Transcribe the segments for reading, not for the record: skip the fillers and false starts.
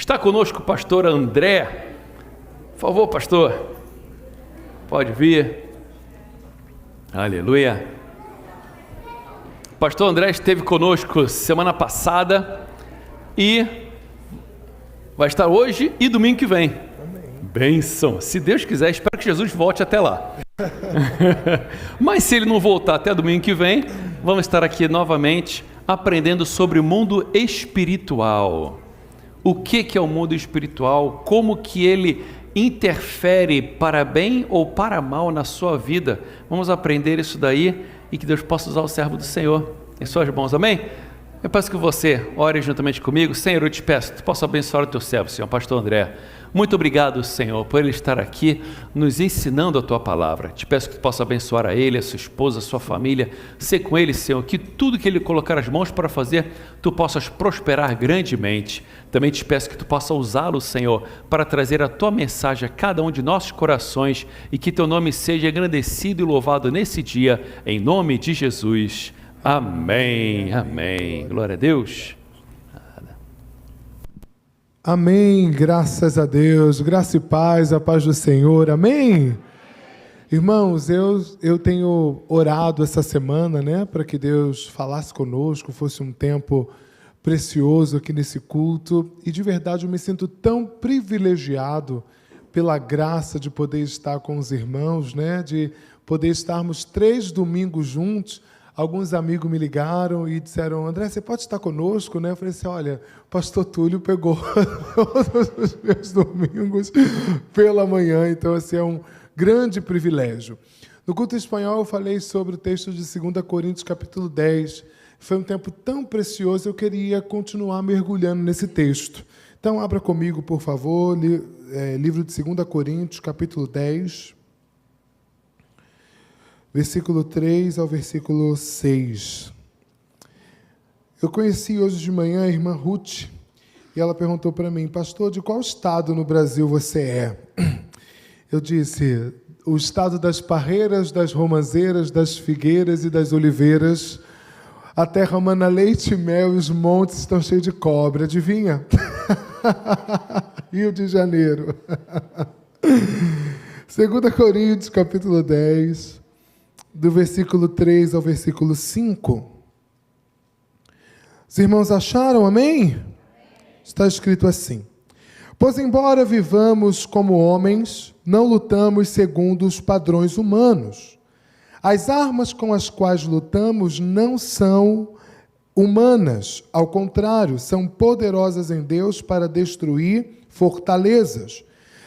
Está conosco o pastor André. Por favor, pastor, pode vir. Aleluia. O pastor André esteve conosco semana passada e vai estar hoje e domingo que vem. Amém. Bênção. Se Deus quiser, espero que Jesus volte até lá. Mas se ele não voltar até domingo que vem, vamos estar aqui novamente aprendendo sobre o mundo espiritual. O que é o mundo espiritual? Como que ele interfere para bem ou para mal na sua vida? Vamos aprender isso daí e que Deus possa usar o servo do Senhor em suas mãos, amém? Eu peço que você ore juntamente comigo. Senhor, eu te peço que tu possa abençoar o teu servo, Senhor, pastor André. Muito obrigado, Senhor, por ele estar aqui nos ensinando a tua palavra. Te peço que tu possa abençoar a ele, a sua esposa, a sua família. Ser com ele, Senhor, que tudo que ele colocar as mãos para fazer, tu possas prosperar grandemente. Também te peço que tu possa usá-lo, Senhor, para trazer a tua mensagem a cada um de nossos corações e que teu nome seja engrandecido e louvado nesse dia, em nome de Jesus. Amém, amém. Glória a Deus. Amém, graças a Deus, graça e paz, a paz do Senhor, amém? Irmãos, eu tenho orado essa semana, né, para que Deus falasse conosco, fosse um tempo precioso aqui nesse culto, e de verdade eu me sinto tão privilegiado pela graça de poder estar com os irmãos, né, de poder estarmos 3 domingos juntos. Alguns amigos me ligaram e disseram: André, você pode estar conosco, né? Eu falei assim: olha, o pastor Túlio pegou todos os meus domingos pela manhã, então assim, é um grande privilégio. No culto espanhol eu falei sobre o texto de 2 Coríntios capítulo 10, foi um tempo tão precioso, eu queria continuar mergulhando nesse texto. Então abra comigo, por favor, livro de 2 Coríntios capítulo 10, versículo 3 ao versículo 6. Eu conheci hoje de manhã a irmã Ruth, e ela perguntou para mim: pastor, de qual estado no Brasil você é? Eu disse: o estado das parreiras, das romazeiras, das figueiras e das oliveiras. A terra mana leite e mel e os montes estão cheios de cobra. Adivinha? Rio de Janeiro. 2 Coríntios, capítulo 10, do versículo 3 ao versículo 5. Os irmãos acharam, amém? Está escrito assim: pois embora vivamos como homens, não lutamos segundo os padrões humanos. As armas com as quais lutamos não são humanas, ao contrário, são poderosas em Deus para destruir fortalezas.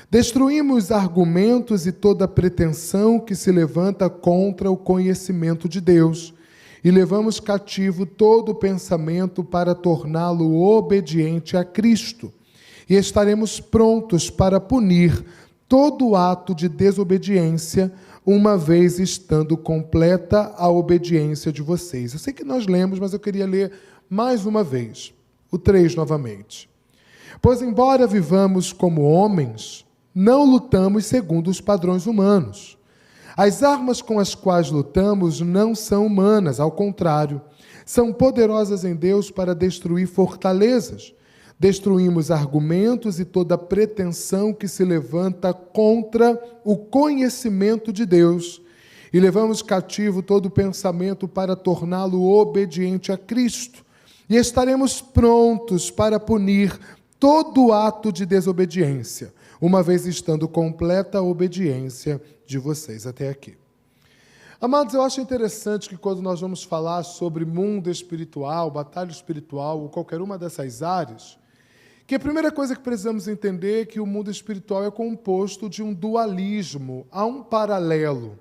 Destruímos argumentos e toda pretensão que se levanta contra o conhecimento de Deus, e levamos cativo todo pensamento para torná-lo obediente a Cristo. E estaremos prontos para punir todo ato de desobediência, uma vez estando completa a obediência de vocês. Eu sei que nós lemos, mas eu queria ler mais uma vez, o 3 novamente. Pois embora vivamos como homens, não lutamos segundo os padrões humanos. As armas com as quais lutamos não são humanas, ao contrário, são poderosas em Deus para destruir fortalezas. Destruímos argumentos e toda pretensão que se levanta contra o conhecimento de Deus, e levamos cativo todo pensamento para torná-lo obediente a Cristo, e estaremos prontos para punir todo ato de desobediência, uma vez estando completa a obediência de vocês. Até aqui. Amados, eu acho interessante que quando nós vamos falar sobre mundo espiritual, batalha espiritual, ou qualquer uma dessas áreas, que a primeira coisa que precisamos entender é que o mundo espiritual é composto de um dualismo, há um paralelo.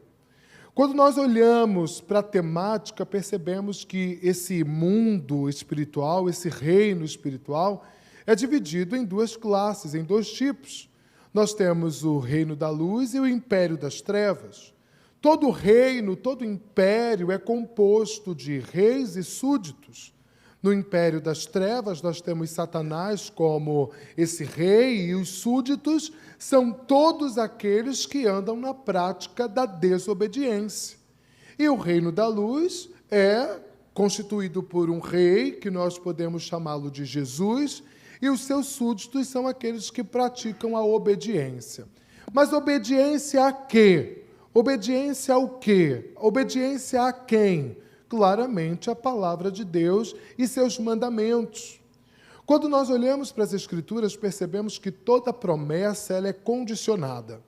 Quando nós olhamos para a temática, percebemos que esse mundo espiritual, esse reino espiritual, é dividido em 2 classes, em 2 tipos. Nós temos o reino da luz e o império das trevas. Todo reino, todo império é composto de reis e súditos. No império das trevas, nós temos Satanás como esse rei, e os súditos são todos aqueles que andam na prática da desobediência. E o reino da luz é constituído por um rei, que nós podemos chamá-lo de Jesus, e os seus súditos são aqueles que praticam a obediência. Mas obediência a quê? Obediência ao quê? Obediência a quem? Claramente a palavra de Deus e seus mandamentos. Quando nós olhamos para as Escrituras, percebemos que toda promessa ela é condicionada.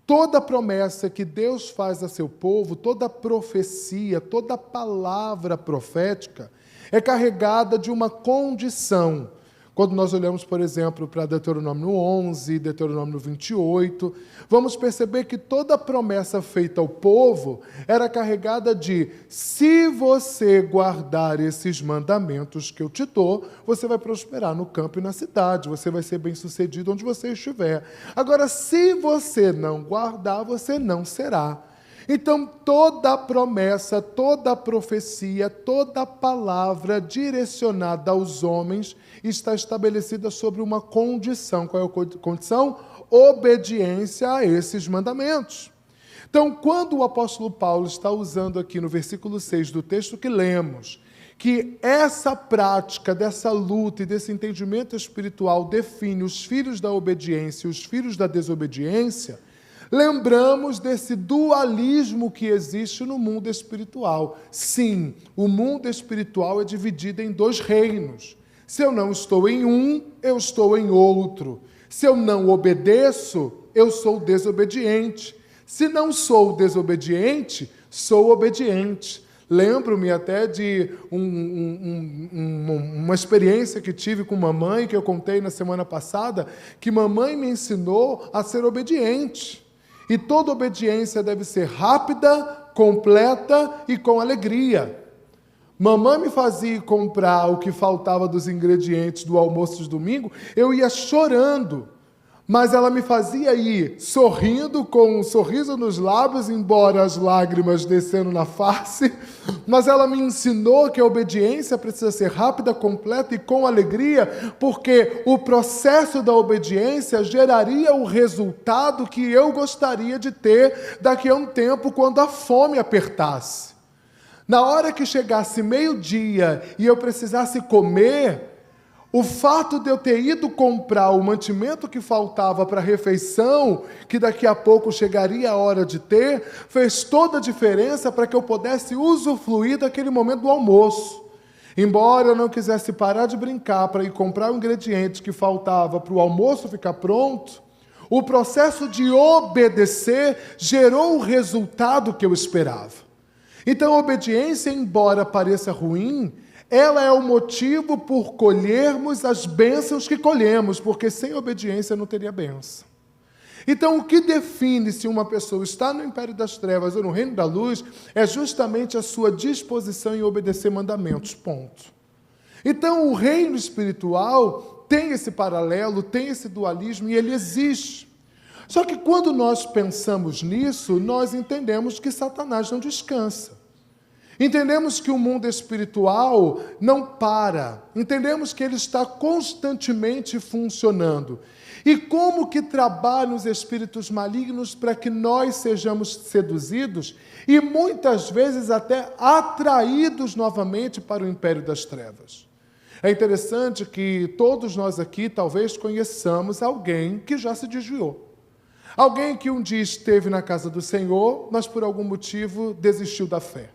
Toda promessa que Deus faz a seu povo, toda profecia, toda palavra profética é carregada de uma condição. Quando nós olhamos, por exemplo, para Deuteronômio 11, Deuteronômio 28, vamos perceber que toda promessa feita ao povo era carregada de: se você guardar esses mandamentos que eu te dou, você vai prosperar no campo e na cidade, você vai ser bem-sucedido onde você estiver. Agora, se você não guardar, você não será. Então, toda promessa, toda profecia, toda palavra direcionada aos homens está estabelecida sobre uma condição. Qual é a condição? Obediência a esses mandamentos. Então, quando o apóstolo Paulo está usando aqui no versículo 6 do texto que lemos, que essa prática, dessa luta e desse entendimento espiritual define os filhos da obediência e os filhos da desobediência, lembramos desse dualismo que existe no mundo espiritual. Sim, o mundo espiritual é dividido em dois reinos. Se eu não estou em um, eu estou em outro. Se eu não obedeço, eu sou desobediente. Se não sou desobediente, sou obediente. Lembro-me até de uma experiência que tive com mamãe, que eu contei na semana passada, que mamãe me ensinou a ser obediente. E toda obediência deve ser rápida, completa e com alegria. Mamãe me fazia comprar o que faltava dos ingredientes do almoço de domingo, eu ia chorando. Mas ela me fazia ir sorrindo, com um sorriso nos lábios, embora as lágrimas descendo na face. Mas ela me ensinou que a obediência precisa ser rápida, completa e com alegria, porque o processo da obediência geraria o resultado que eu gostaria de ter daqui a um tempo, quando a fome apertasse. Na hora que chegasse meio-dia e eu precisasse comer, o fato de eu ter ido comprar o mantimento que faltava para a refeição, que daqui a pouco chegaria a hora de ter, fez toda a diferença para que eu pudesse usufruir daquele momento do almoço. Embora eu não quisesse parar de brincar para ir comprar o ingrediente que faltava para o almoço ficar pronto, o processo de obedecer gerou o resultado que eu esperava. Então, a obediência, embora pareça ruim, ela é o motivo por colhermos as bênçãos que colhemos, porque sem obediência não teria bênção. Então, o que define se uma pessoa está no império das trevas ou no reino da luz é justamente a sua disposição em obedecer mandamentos, ponto. Então, o reino espiritual tem esse paralelo, tem esse dualismo e ele existe. Só que quando nós pensamos nisso, nós entendemos que Satanás não descansa. Entendemos que o mundo espiritual não para. Entendemos que ele está constantemente funcionando. E como que trabalham os espíritos malignos para que nós sejamos seduzidos e muitas vezes até atraídos novamente para o império das trevas? É interessante que todos nós aqui talvez conheçamos alguém que já se desviou. Alguém que um dia esteve na casa do Senhor, mas por algum motivo desistiu da fé.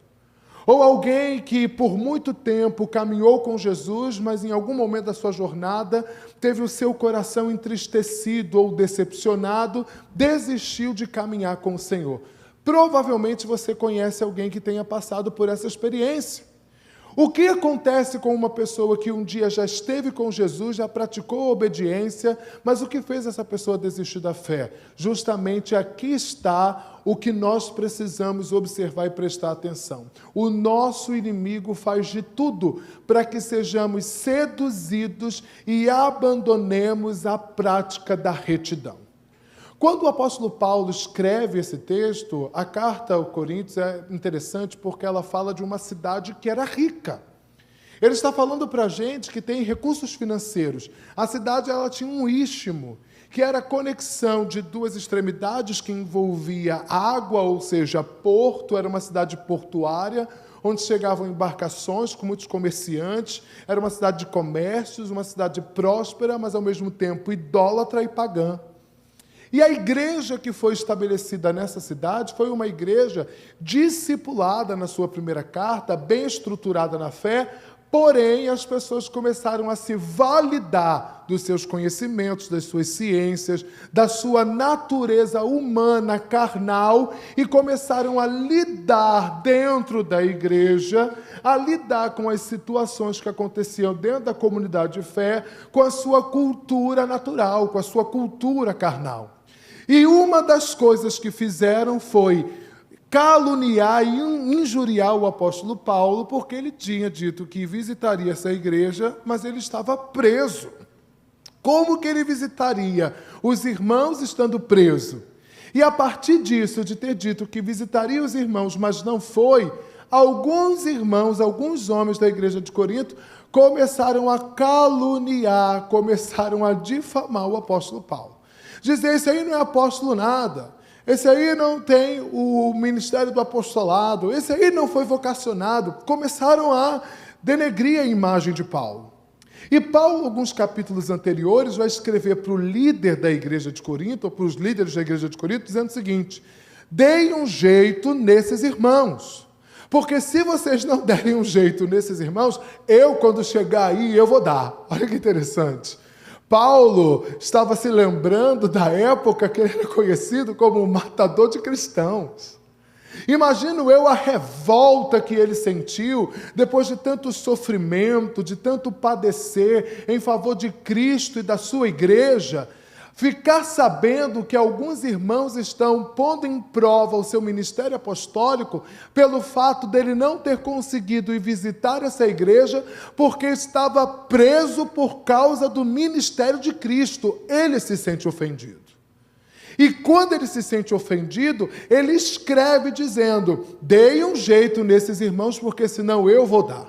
Ou alguém que por muito tempo caminhou com Jesus, mas em algum momento da sua jornada teve o seu coração entristecido ou decepcionado, desistiu de caminhar com o Senhor. Provavelmente você conhece alguém que tenha passado por essa experiência. O que acontece com uma pessoa que um dia já esteve com Jesus, já praticou a obediência, mas o que fez essa pessoa desistir da fé? Justamente aqui está o que nós precisamos observar e prestar atenção. O nosso inimigo faz de tudo para que sejamos seduzidos e abandonemos a prática da retidão. Quando o apóstolo Paulo escreve esse texto, a carta aos Coríntios é interessante porque ela fala de uma cidade que era rica. Ele está falando para a gente que tem recursos financeiros. A cidade ela tinha um istmo, que era a conexão de duas extremidades que envolvia água, ou seja, porto, era uma cidade portuária, onde chegavam embarcações com muitos comerciantes. Era uma cidade de comércios, uma cidade próspera, mas ao mesmo tempo idólatra e pagã. E a igreja que foi estabelecida nessa cidade foi uma igreja discipulada na sua primeira carta, bem estruturada na fé, porém as pessoas começaram a se validar dos seus conhecimentos, das suas ciências, da sua natureza humana, carnal, e começaram a lidar dentro da igreja, a lidar com as situações que aconteciam dentro da comunidade de fé, com a sua cultura natural, com a sua cultura carnal. E uma das coisas que fizeram foi caluniar e injuriar o apóstolo Paulo, porque ele tinha dito que visitaria essa igreja, mas ele estava preso. Como que ele visitaria os irmãos estando preso? E a partir disso, de ter dito que visitaria os irmãos, mas não foi, alguns irmãos, alguns homens da igreja de Corinto, começaram a caluniar, começaram a difamar o apóstolo Paulo. Dizer, esse aí não é apóstolo nada, esse aí não tem o ministério do apostolado, esse aí não foi vocacionado. Começaram a denegrir a imagem de Paulo. E Paulo, alguns capítulos anteriores, vai escrever para o líder da igreja de Corinto, ou para os líderes da igreja de Corinto, dizendo o seguinte: deem um jeito nesses irmãos, porque se vocês não derem um jeito nesses irmãos, eu, quando chegar aí, eu vou dar. Olha que interessante. Paulo estava se lembrando da época que ele era conhecido como o matador de cristãos. Imagino eu a revolta que ele sentiu depois de tanto sofrimento, de tanto padecer em favor de Cristo e da sua igreja, ficar sabendo que alguns irmãos estão pondo em prova o seu ministério apostólico pelo fato dele não ter conseguido ir visitar essa igreja porque estava preso por causa do ministério de Cristo. Ele se sente ofendido. E quando ele se sente ofendido, ele escreve dizendo: deem um jeito nesses irmãos, porque senão eu vou dar.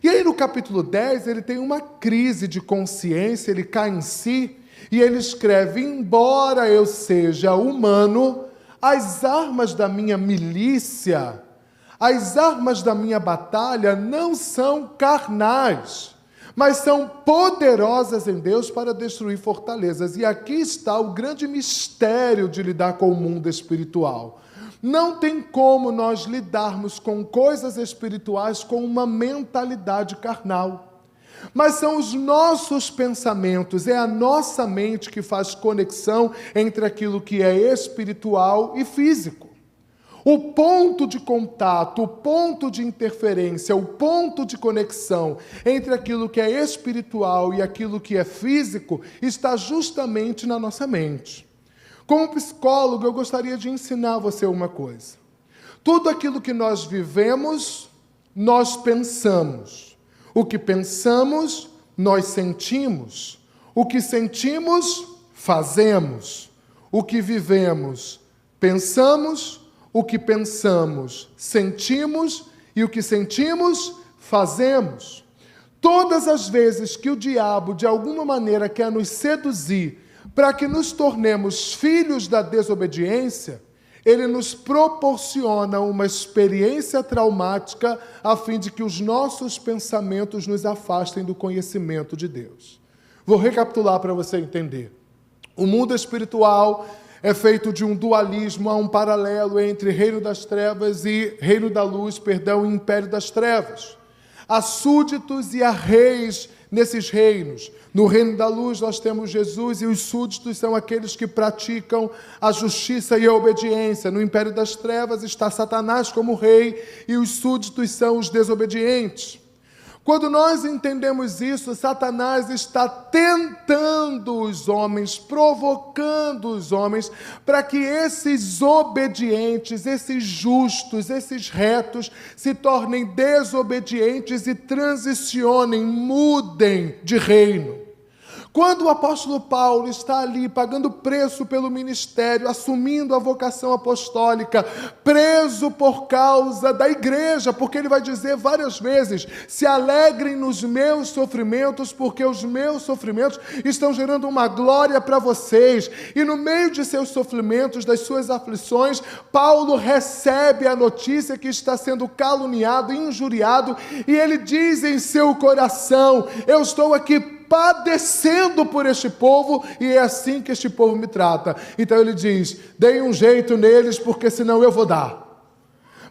E aí no capítulo 10, ele tem uma crise de consciência, ele cai em si, e ele escreve: embora eu seja humano, as armas da minha milícia, as armas da minha batalha não são carnais, mas são poderosas em Deus para destruir fortalezas. E aqui está o grande mistério de lidar com o mundo espiritual. Não tem como nós lidarmos com coisas espirituais com uma mentalidade carnal. Mas são os nossos pensamentos, é a nossa mente que faz conexão entre aquilo que é espiritual e físico. O ponto de contato, o ponto de interferência, o ponto de conexão entre aquilo que é espiritual e aquilo que é físico está justamente na nossa mente. Como psicólogo, eu gostaria de ensinar você uma coisa. Tudo aquilo que nós vivemos, nós pensamos. O que pensamos, nós sentimos. O que sentimos, fazemos. O que vivemos, pensamos. O que pensamos, sentimos. E o que sentimos, fazemos. Todas as vezes que o diabo, de alguma maneira, quer nos seduzir para que nos tornemos filhos da desobediência, ele nos proporciona uma experiência traumática a fim de que os nossos pensamentos nos afastem do conhecimento de Deus. Vou recapitular para você entender. O mundo espiritual é feito de um dualismo, há um paralelo entre reino das trevas e reino da luz, e império das trevas. Há súditos e há reis nesses reinos. No reino da luz nós temos Jesus e os súditos são aqueles que praticam a justiça e a obediência. No império das trevas está Satanás como rei e os súditos são os desobedientes. Quando nós entendemos isso, Satanás está tentando os homens, provocando os homens, para que esses obedientes, esses justos, esses retos, se tornem desobedientes e transicionem, mudem de reino. Quando o apóstolo Paulo está ali pagando preço pelo ministério, assumindo a vocação apostólica, preso por causa da igreja, porque ele vai dizer várias vezes: se alegrem nos meus sofrimentos, porque os meus sofrimentos estão gerando uma glória para vocês. E no meio de seus sofrimentos, das suas aflições, Paulo recebe a notícia que está sendo caluniado, injuriado, e ele diz em seu coração: eu estou aqui padecendo por este povo, e é assim que este povo me trata. Então ele diz: deem um jeito neles, porque senão eu vou dar.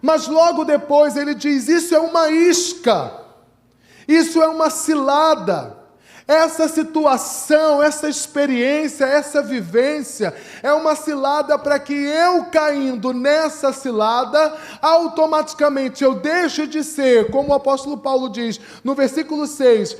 Mas logo depois ele diz: isso é uma isca, isso é uma cilada. Essa situação, essa experiência, essa vivência é uma cilada para que eu, caindo nessa cilada, automaticamente eu deixe de ser, como o apóstolo Paulo diz no versículo 6,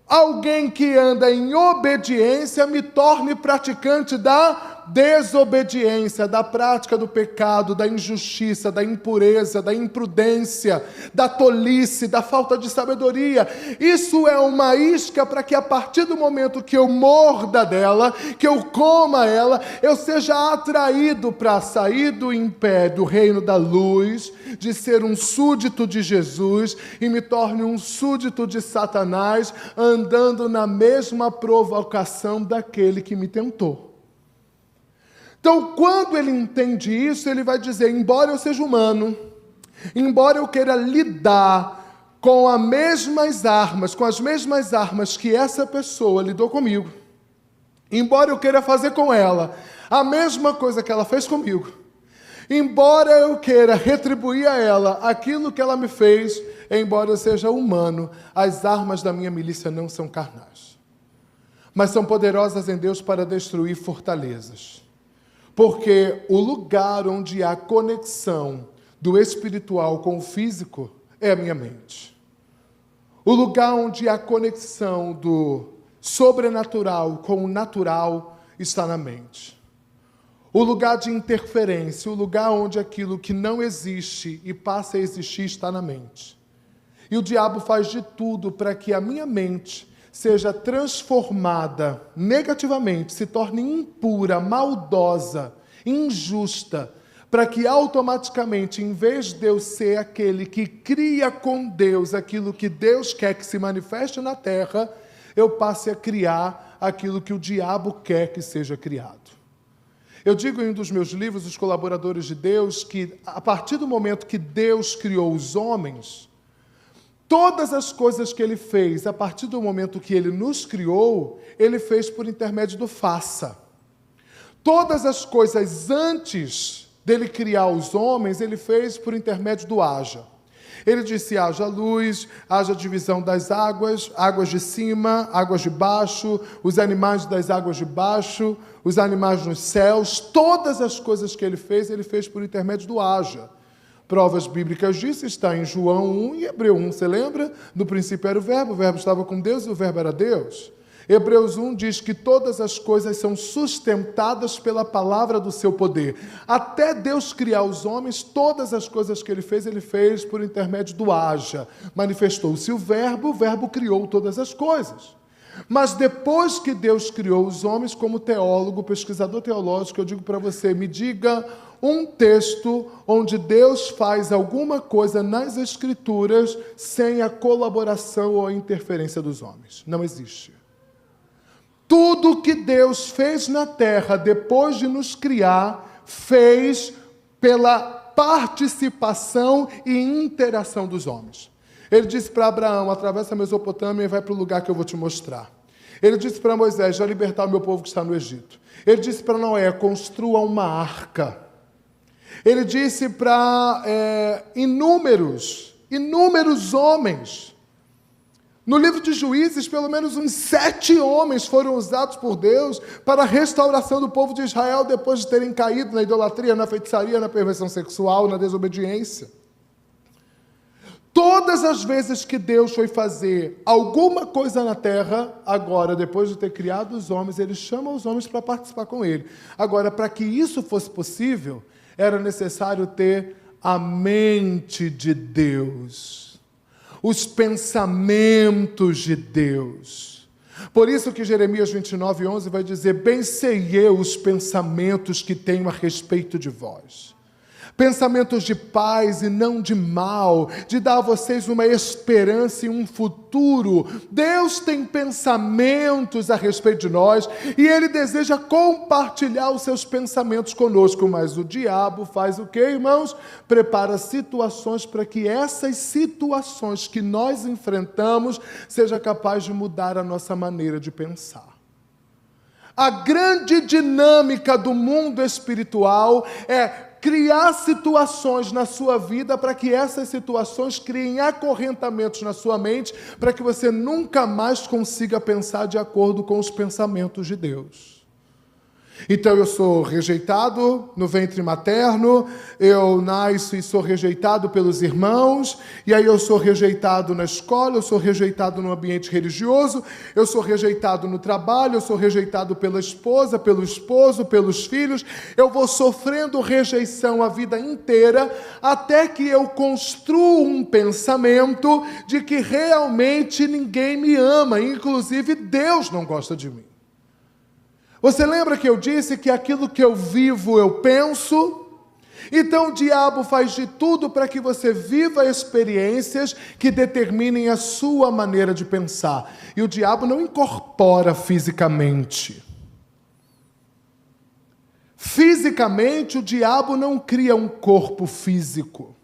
alguém que anda em obediência, me torne praticante da desobediência, da prática do pecado, da injustiça, da impureza, da imprudência, da tolice, da falta de sabedoria. Isso é uma isca para que a partir do momento que eu morda dela, que eu coma ela, eu seja atraído para sair do império, do reino da luz, de ser um súdito de Jesus, e me torne um súdito de Satanás, andando na mesma provocação daquele que me tentou. Então, quando ele entende isso, ele vai dizer: embora eu seja humano, embora eu queira lidar com as mesmas armas que essa pessoa lidou comigo, embora eu queira fazer com ela a mesma coisa que ela fez comigo, embora eu queira retribuir a ela aquilo que ela me fez, embora eu seja humano, as armas da minha milícia não são carnais, mas são poderosas em Deus para destruir fortalezas. Porque o lugar onde há conexão do espiritual com o físico é a minha mente. O lugar onde há conexão do sobrenatural com o natural está na mente. O lugar de interferência, o lugar onde aquilo que não existe e passa a existir está na mente. E o diabo faz de tudo para que a minha mente seja transformada negativamente, se torne impura, maldosa, injusta, para que automaticamente, em vez de eu ser aquele que cria com Deus aquilo que Deus quer que se manifeste na terra, eu passe a criar aquilo que o diabo quer que seja criado. Eu digo em um dos meus livros, Os Colaboradores de Deus, que a partir do momento que Deus criou os homens, todas as coisas que Ele fez, a partir do momento que Ele nos criou, Ele fez por intermédio do faça. Todas as coisas antes dele criar os homens, Ele fez por intermédio do haja. Ele disse: haja luz, haja divisão das águas, águas de cima, águas de baixo, os animais das águas de baixo, os animais nos céus. Todas as coisas que Ele fez por intermédio do haja. Provas bíblicas disso está em João 1 e Hebreu 1. Você lembra? No princípio era o verbo estava com Deus e o verbo era Deus. Hebreus 1 diz que todas as coisas são sustentadas pela palavra do seu poder. Até Deus criar os homens, todas as coisas que Ele fez por intermédio do haja. Manifestou-se o verbo criou todas as coisas. Mas depois que Deus criou os homens, como teólogo, pesquisador teológico, eu digo para você, me diga um texto onde Deus faz alguma coisa nas Escrituras sem a colaboração ou a interferência dos homens. Não existe. Tudo que Deus fez na terra, depois de nos criar, fez pela participação e interação dos homens. Ele disse para Abraão: atravessa a Mesopotâmia e vai para o lugar que eu vou te mostrar. Ele disse para Moisés: já libertar o meu povo que está no Egito. Ele disse para Noé: construa uma arca. Ele disse para inúmeros homens. No livro de Juízes, pelo menos uns 7 homens foram usados por Deus para a restauração do povo de Israel depois de terem caído na idolatria, na feitiçaria, na perversão sexual, na desobediência. Todas as vezes que Deus foi fazer alguma coisa na terra, agora, depois de ter criado os homens, Ele chama os homens para participar com Ele. Agora, para que isso fosse possível, era necessário ter a mente de Deus, os pensamentos de Deus. Por isso que Jeremias 29:11 vai dizer: bem sei eu os pensamentos que tenho a respeito de vós. Pensamentos de paz e não de mal, de dar a vocês uma esperança e um futuro. Deus tem pensamentos a respeito de nós e Ele deseja compartilhar os seus pensamentos conosco. Mas o diabo faz o quê, irmãos? Prepara situações para que essas situações que nós enfrentamos seja capaz de mudar a nossa maneira de pensar. A grande dinâmica do mundo espiritual é criar situações na sua vida para que essas situações criem acorrentamentos na sua mente, para que você nunca mais consiga pensar de acordo com os pensamentos de Deus. Então eu sou rejeitado no ventre materno, eu nasço e sou rejeitado pelos irmãos, e aí eu sou rejeitado na escola, eu sou rejeitado no ambiente religioso, eu sou rejeitado no trabalho, eu sou rejeitado pela esposa, pelo esposo, pelos filhos, eu vou sofrendo rejeição a vida inteira, até que eu construo um pensamento de que realmente ninguém me ama, inclusive Deus não gosta de mim. Você lembra que eu disse que aquilo que eu vivo, eu penso? Então o diabo faz de tudo para que você viva experiências que determinem a sua maneira de pensar. E o diabo não incorpora fisicamente. Fisicamente, o diabo não cria um corpo físico.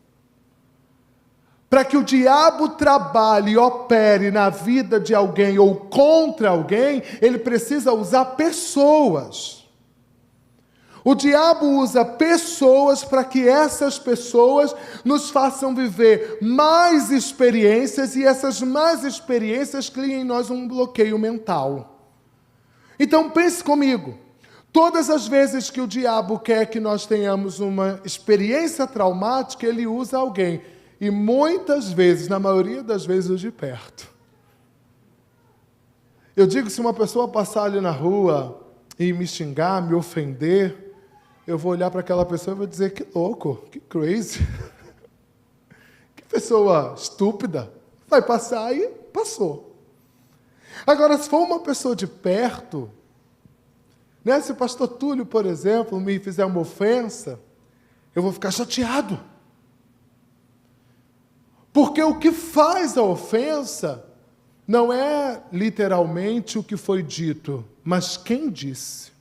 Para que o diabo trabalhe e opere na vida de alguém ou contra alguém, ele precisa usar pessoas. O diabo usa pessoas para que essas pessoas nos façam viver mais experiências e essas mais experiências criem em nós um bloqueio mental. Então pense comigo, todas as vezes que o diabo quer que nós tenhamos uma experiência traumática, ele usa alguém. E muitas vezes, na maioria das vezes, de perto. Eu digo, se uma pessoa passar ali na rua e me xingar, me ofender, eu vou olhar para aquela pessoa e vou dizer, que louco, que crazy. Que pessoa estúpida. Vai passar e passou. Agora, se for uma pessoa de perto, né, se o pastor Túlio, por exemplo, me fizer uma ofensa, eu vou ficar chateado. Porque o que faz a ofensa não é literalmente o que foi dito, mas quem disse.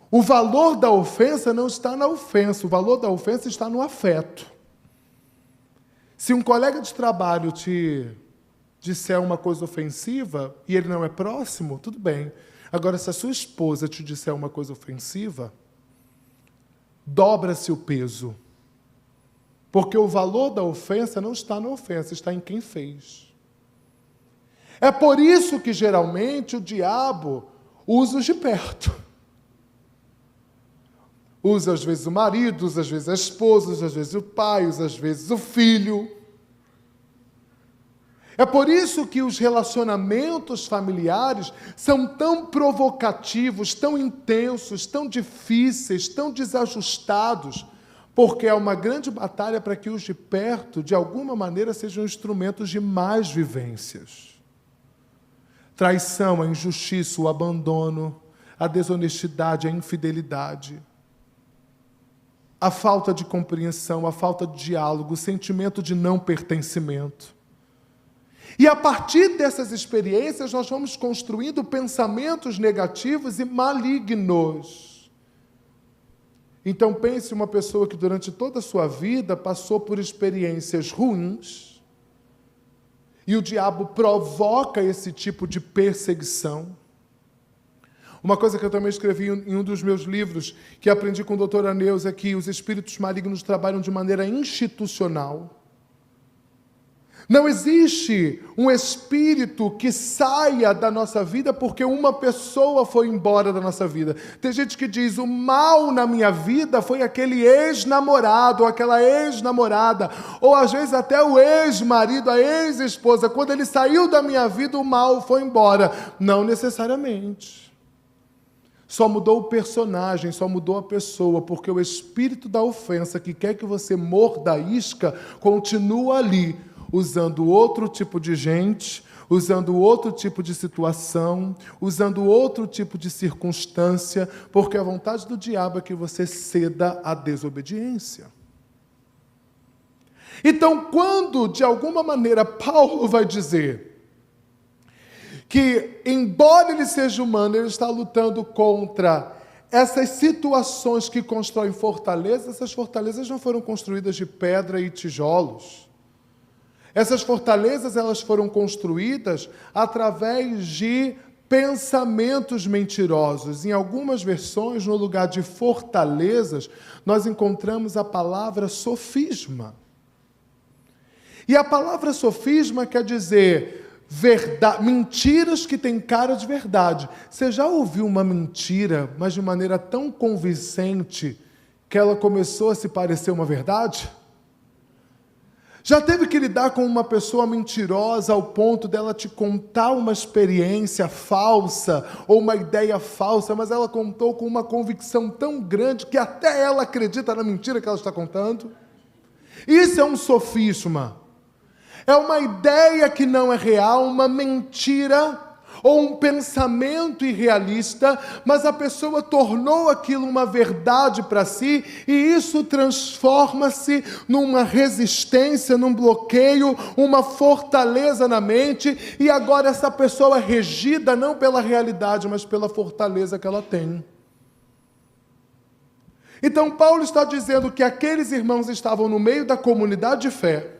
O valor da ofensa não está na ofensa, o valor da ofensa está no afeto. Se um colega de trabalho te disser uma coisa ofensiva e ele não é próximo, tudo bem. Agora, se a sua esposa te disser uma coisa ofensiva, dobra-se o peso. Porque o valor da ofensa não está na ofensa, está em quem fez. É por isso que, geralmente, o diabo usa os de perto. Usa, às vezes, o marido, usa, às vezes, a esposa, às vezes, o pai, usa, às vezes, o filho. É por isso que os relacionamentos familiares são tão provocativos, tão intensos, tão difíceis, tão desajustados, porque é uma grande batalha para que os de perto, de alguma maneira, sejam instrumentos de mais vivências. Traição, a injustiça, o abandono, a desonestidade, a infidelidade, a falta de compreensão, a falta de diálogo, o sentimento de não pertencimento. E a partir dessas experiências, nós vamos construindo pensamentos negativos e malignos. Então pense uma pessoa que durante toda a sua vida passou por experiências ruins e o diabo provoca esse tipo de perseguição. Uma coisa que eu também escrevi em um dos meus livros, que aprendi com o Dr. Aneus, é que os espíritos malignos trabalham de maneira institucional. Não existe um espírito que saia da nossa vida porque uma pessoa foi embora da nossa vida. Tem gente que diz, o mal na minha vida foi aquele ex-namorado, ou aquela ex-namorada, ou às vezes até o ex-marido, a ex-esposa. Quando ele saiu da minha vida, o mal foi embora. Não necessariamente. Só mudou o personagem, só mudou a pessoa, porque o espírito da ofensa que quer que você morda a isca, continua ali, usando outro tipo de gente, usando outro tipo de situação, usando outro tipo de circunstância, porque a vontade do diabo é que você ceda à desobediência. Então, quando, de alguma maneira, Paulo vai dizer que, embora ele seja humano, ele está lutando contra essas situações que constroem fortalezas, essas fortalezas não foram construídas de pedra e tijolos. Essas fortalezas, elas foram construídas através de pensamentos mentirosos. Em algumas versões, no lugar de fortalezas, nós encontramos a palavra sofisma. E a palavra sofisma quer dizer mentiras que têm cara de verdade. Você já ouviu uma mentira, mas de maneira tão convincente que ela começou a se parecer uma verdade? Já teve que lidar com uma pessoa mentirosa ao ponto dela te contar uma experiência falsa ou uma ideia falsa, mas ela contou com uma convicção tão grande que até ela acredita na mentira que ela está contando? Isso é um sofisma. É uma ideia que não é real, uma mentira ou um pensamento irrealista, mas a pessoa tornou aquilo uma verdade para si e isso transforma-se numa resistência, num bloqueio, uma fortaleza na mente, e agora essa pessoa é regida não pela realidade, mas pela fortaleza que ela tem. Então Paulo está dizendo que aqueles irmãos estavam no meio da comunidade de fé,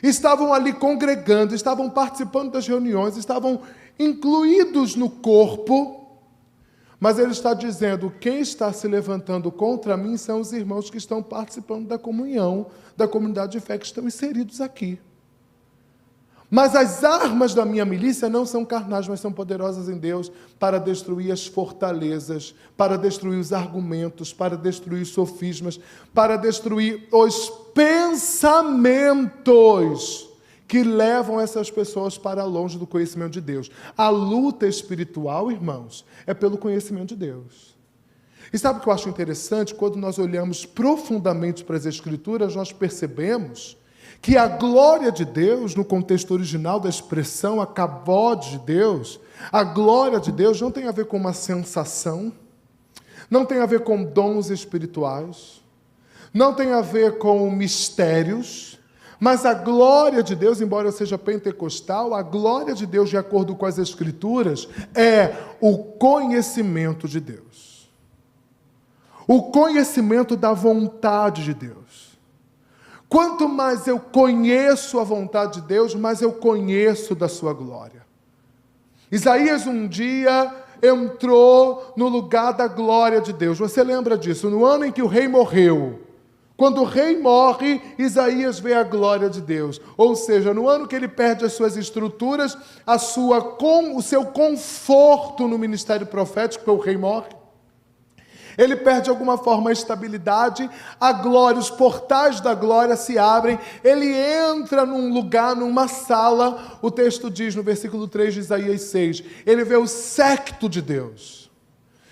estavam ali congregando, estavam participando das reuniões, estavam incluídos no corpo, mas ele está dizendo, quem está se levantando contra mim são os irmãos que estão participando da comunhão, da comunidade de fé, que estão inseridos aqui. Mas as armas da minha milícia não são carnais, mas são poderosas em Deus para destruir as fortalezas, para destruir os argumentos, para destruir os sofismas, para destruir os pensamentos que levam essas pessoas para longe do conhecimento de Deus. A luta espiritual, irmãos, é pelo conhecimento de Deus. E sabe o que eu acho interessante? Quando nós olhamos profundamente para as Escrituras, nós percebemos que a glória de Deus, no contexto original da expressão, a kavod de Deus, a glória de Deus não tem a ver com uma sensação, não tem a ver com dons espirituais, não tem a ver com mistérios, mas a glória de Deus, embora eu seja pentecostal, a glória de Deus, de acordo com as Escrituras, é o conhecimento de Deus. O conhecimento da vontade de Deus. Quanto mais eu conheço a vontade de Deus, mais eu conheço da sua glória. Isaías um dia entrou no lugar da glória de Deus. Você lembra disso? No ano em que o rei morreu. Quando o rei morre, Isaías vê a glória de Deus. Ou seja, no ano que ele perde as suas estruturas, o seu conforto no ministério profético, porque o rei morre. Ele perde de alguma forma a estabilidade, a glória, os portais da glória se abrem, ele entra num lugar, numa sala, o texto diz no versículo 3 de Isaías 6, ele vê o séquito de Deus.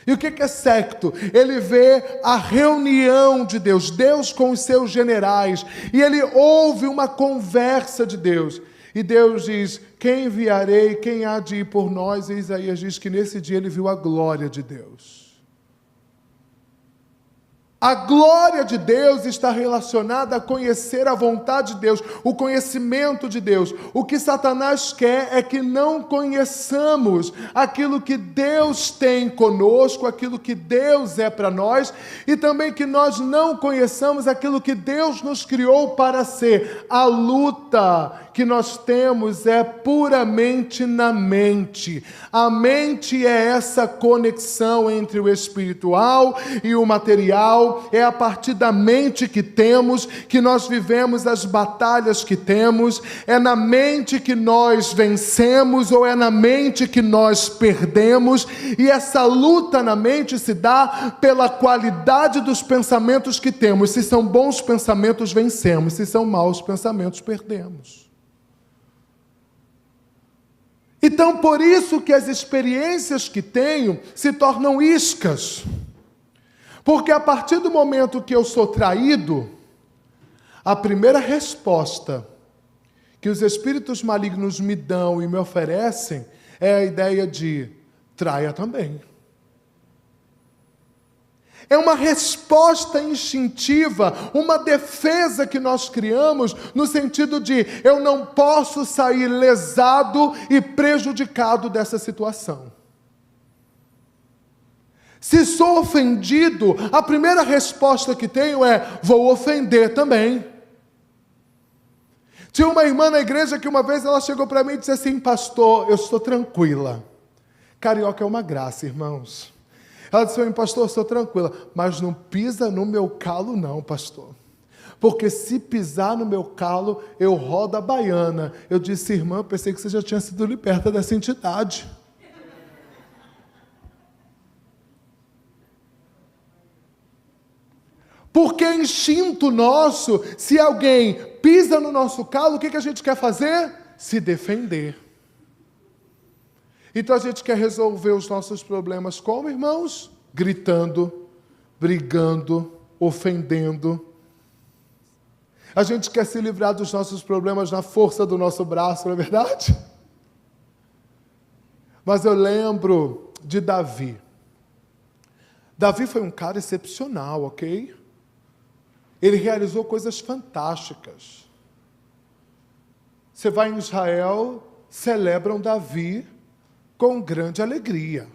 E o que é séquito? Ele vê a reunião de Deus, Deus com os seus generais, e ele ouve uma conversa de Deus. E Deus diz, quem enviarei, quem há de ir por nós? E Isaías diz que nesse dia ele viu a glória de Deus. A glória de Deus está relacionada a conhecer a vontade de Deus, o conhecimento de Deus. O que Satanás quer é que não conheçamos aquilo que Deus tem conosco, aquilo que Deus é para nós, e também que nós não conheçamos aquilo que Deus nos criou para ser. A luta que nós temos é puramente na mente. A mente é essa conexão entre o espiritual e o material. É a partir da mente que temos, que nós vivemos as batalhas que temos. É na mente que nós vencemos ou é na mente que nós perdemos. E essa luta na mente se dá pela qualidade dos pensamentos que temos. Se são bons pensamentos, vencemos. Se são maus pensamentos, perdemos. Então, por isso que as experiências que tenho se tornam iscas. Porque a partir do momento que eu sou traído, a primeira resposta que os espíritos malignos me dão e me oferecem é a ideia de traia também. É uma resposta instintiva, uma defesa que nós criamos no sentido de eu não posso sair lesado e prejudicado dessa situação. Se sou ofendido, a primeira resposta que tenho é: vou ofender também. Tinha uma irmã na igreja que uma vez ela chegou para mim e disse assim: pastor, eu estou tranquila. Carioca é uma graça, irmãos. Ela disse: pastor, eu estou tranquila, mas não pisa no meu calo não, pastor. Porque se pisar no meu calo, eu rodo a baiana. Eu disse: irmã, pensei que você já tinha sido liberta dessa entidade. Porque é instinto nosso, se alguém pisa no nosso calo, o que a gente quer fazer? Se defender. Então a gente quer resolver os nossos problemas como, irmãos? Gritando, brigando, ofendendo. A gente quer se livrar dos nossos problemas na força do nosso braço, não é verdade? Mas eu lembro de Davi. Davi foi um cara excepcional, ok? Ele realizou coisas fantásticas. Você vai em Israel, celebram Davi com grande alegria.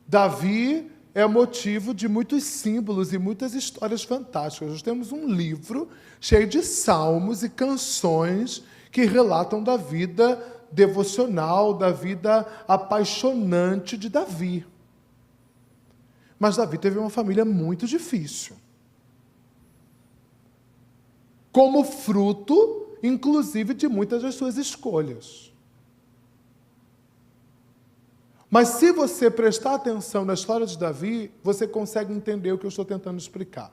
Davi é motivo de muitos símbolos e muitas histórias fantásticas. Nós temos um livro cheio de salmos e canções que relatam da vida devocional, da vida apaixonante de Davi. Mas Davi teve uma família muito difícil. Como fruto, inclusive, de muitas das suas escolhas. Mas se você prestar atenção na história de Davi, você consegue entender o que eu estou tentando explicar.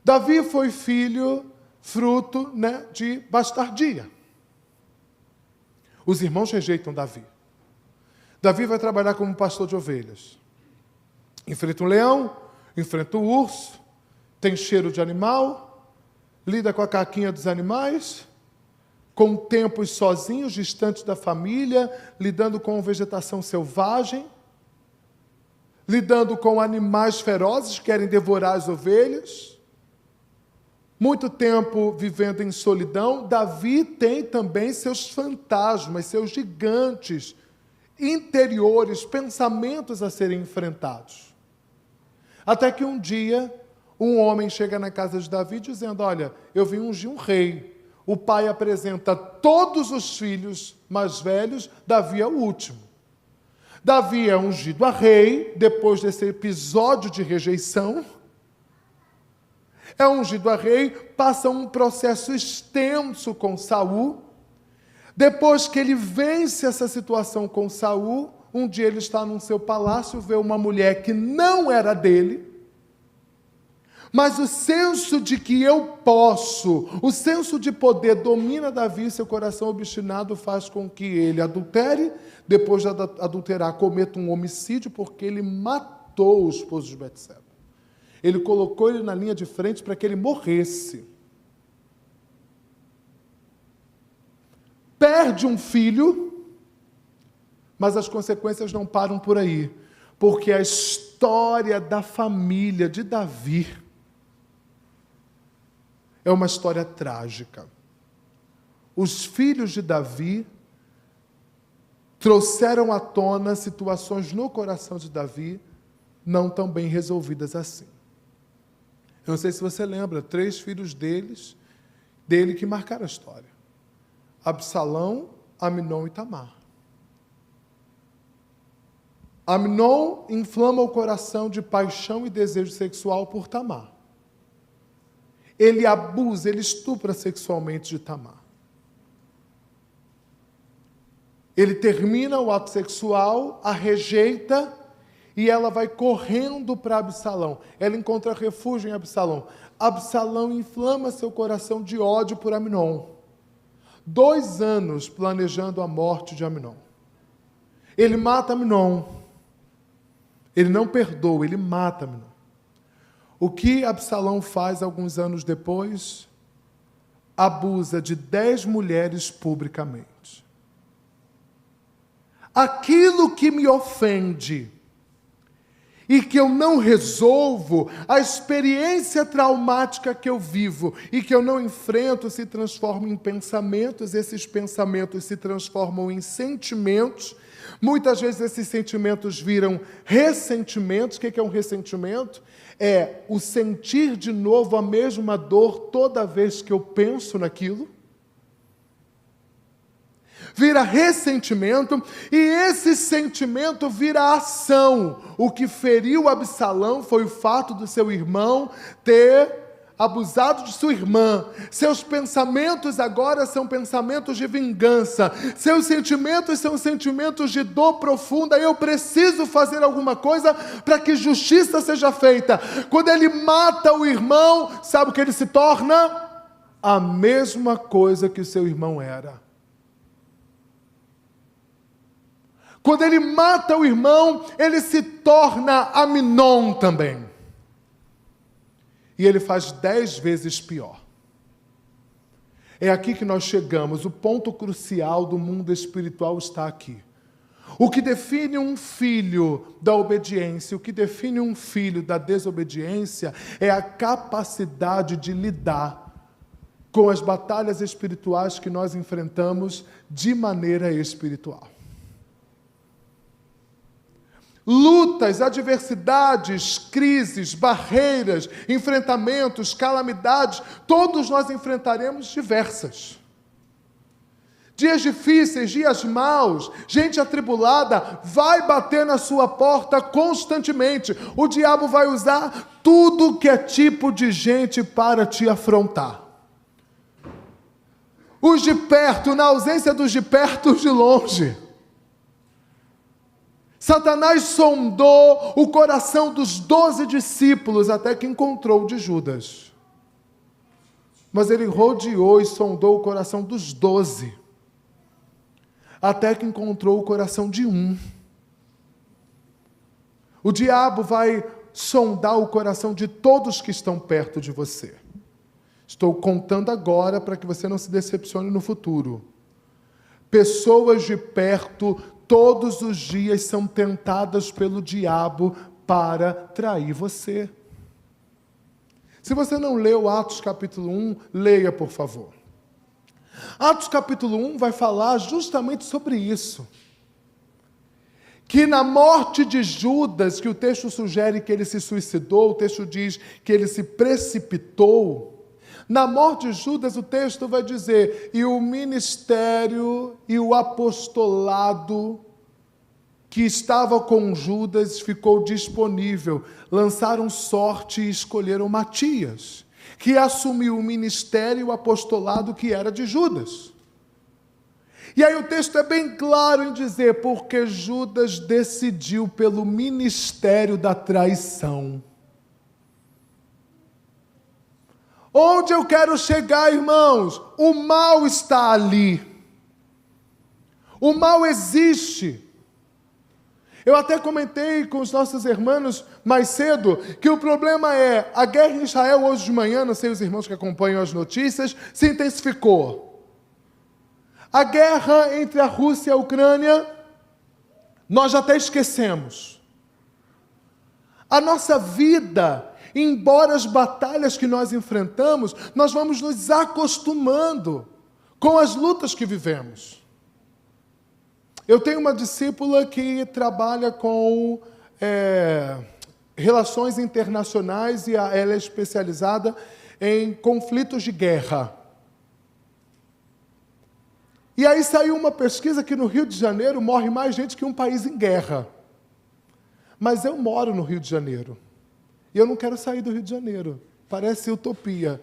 Davi foi fruto, de bastardia. Os irmãos rejeitam Davi. Davi vai trabalhar como pastor de ovelhas. Enfrenta um leão, enfrenta um urso, tem cheiro de animal, lida com a caquinha dos animais, com tempos sozinhos, distantes da família, lidando com vegetação selvagem, lidando com animais ferozes que querem devorar as ovelhas, muito tempo vivendo em solidão. Davi tem também seus fantasmas, seus gigantes interiores, pensamentos a serem enfrentados. Até que um dia, um homem chega na casa de Davi dizendo: olha, eu vim ungir um rei. O pai apresenta todos os filhos mais velhos, Davi é o último. Davi é ungido a rei, depois desse episódio de rejeição. É ungido a rei, passa um processo extenso com Saul. Depois que ele vence essa situação com Saul, um dia ele está no seu palácio, vê uma mulher que não era dele, mas o senso de que eu posso, o senso de poder domina Davi, seu coração obstinado faz com que ele adultere, depois de adulterar, cometa um homicídio, porque ele matou o esposo de Betseba. Ele colocou ele na linha de frente para que ele morresse. Perde um filho, mas as consequências não param por aí, porque a história da família de Davi é uma história trágica. Os filhos de Davi trouxeram à tona situações no coração de Davi não tão bem resolvidas assim. Eu não sei se você lembra, 3 filhos dele que marcaram a história: Absalão, Amnon e Tamar. Amnon inflama o coração de paixão e desejo sexual por Tamar. Ele abusa, ele estupra sexualmente de Tamar. Ele termina o ato sexual, a rejeita e ela vai correndo para Absalão. Ela encontra refúgio em Absalão. Absalão inflama seu coração de ódio por Amnon. 2 anos planejando a morte de Amnon. Ele mata Amnon. Ele não perdoa, ele mata Amnon. O que Absalão faz alguns anos depois? abusa de 10 mulheres publicamente. Aquilo que me ofende e que eu não resolvo, a experiência traumática que eu vivo e que eu não enfrento se transforma em pensamentos, esses pensamentos se transformam em sentimentos, muitas vezes esses sentimentos viram ressentimentos. O que é um ressentimento? É o sentir de novo a mesma dor toda vez que eu penso naquilo. Vira ressentimento, e esse sentimento vira ação. O que feriu Absalão foi o fato do seu irmão ter abusado de sua irmã. Seus pensamentos agora são pensamentos de vingança. Seus sentimentos são sentimentos de dor profunda. Eu preciso fazer alguma coisa para que justiça seja feita. Quando ele mata o irmão, sabe o que ele se torna? A mesma coisa que o seu irmão era. Quando ele mata o irmão, ele se torna Aminon também. E ele faz 10 vezes pior. É aqui que nós chegamos. O ponto crucial do mundo espiritual está aqui. O que define um filho da obediência, o que define um filho da desobediência, é a capacidade de lidar com as batalhas espirituais que nós enfrentamos de maneira espiritual. Lutas, adversidades, crises, barreiras, enfrentamentos, calamidades, todos nós enfrentaremos diversas. Dias difíceis, dias maus, gente atribulada vai bater na sua porta constantemente. O diabo vai usar tudo que é tipo de gente para te afrontar. Os de perto, na ausência dos de perto, os de longe. Satanás sondou o coração dos 12 discípulos até que encontrou o de Judas. Mas ele rodeou e sondou o coração dos 12, até que encontrou o coração de um. O diabo vai sondar o coração de todos que estão perto de você. Estou contando agora para que você não se decepcione no futuro. Pessoas de perto todos os dias são tentadas pelo diabo para trair você. Se você não leu Atos capítulo 1, leia, por favor. Atos capítulo 1 vai falar justamente sobre isso. Que na morte de Judas, que o texto sugere que ele se suicidou, o texto diz que ele se precipitou. Na morte de Judas, o texto vai dizer, e o ministério e o apostolado que estava com Judas ficou disponível. Lançaram sorte e escolheram Matias, que assumiu o ministério e o apostolado que era de Judas. E aí o texto é bem claro em dizer, porque Judas decidiu pelo ministério da traição. Onde eu quero chegar, irmãos? O mal está ali. O mal existe. Eu até comentei com os nossos irmãos mais cedo que o problema é, a guerra em Israel hoje de manhã, não sei os irmãos que acompanham as notícias, se intensificou. A guerra entre a Rússia e a Ucrânia, nós até esquecemos. A nossa vida, embora as batalhas que nós enfrentamos, nós vamos nos acostumando com as lutas que vivemos. Eu tenho uma discípula que trabalha com relações internacionais e ela é especializada em conflitos de guerra. E aí saiu uma pesquisa que no Rio de Janeiro morre mais gente que um país em guerra. Mas eu moro no Rio de Janeiro. E eu não quero sair do Rio de Janeiro. Parece utopia.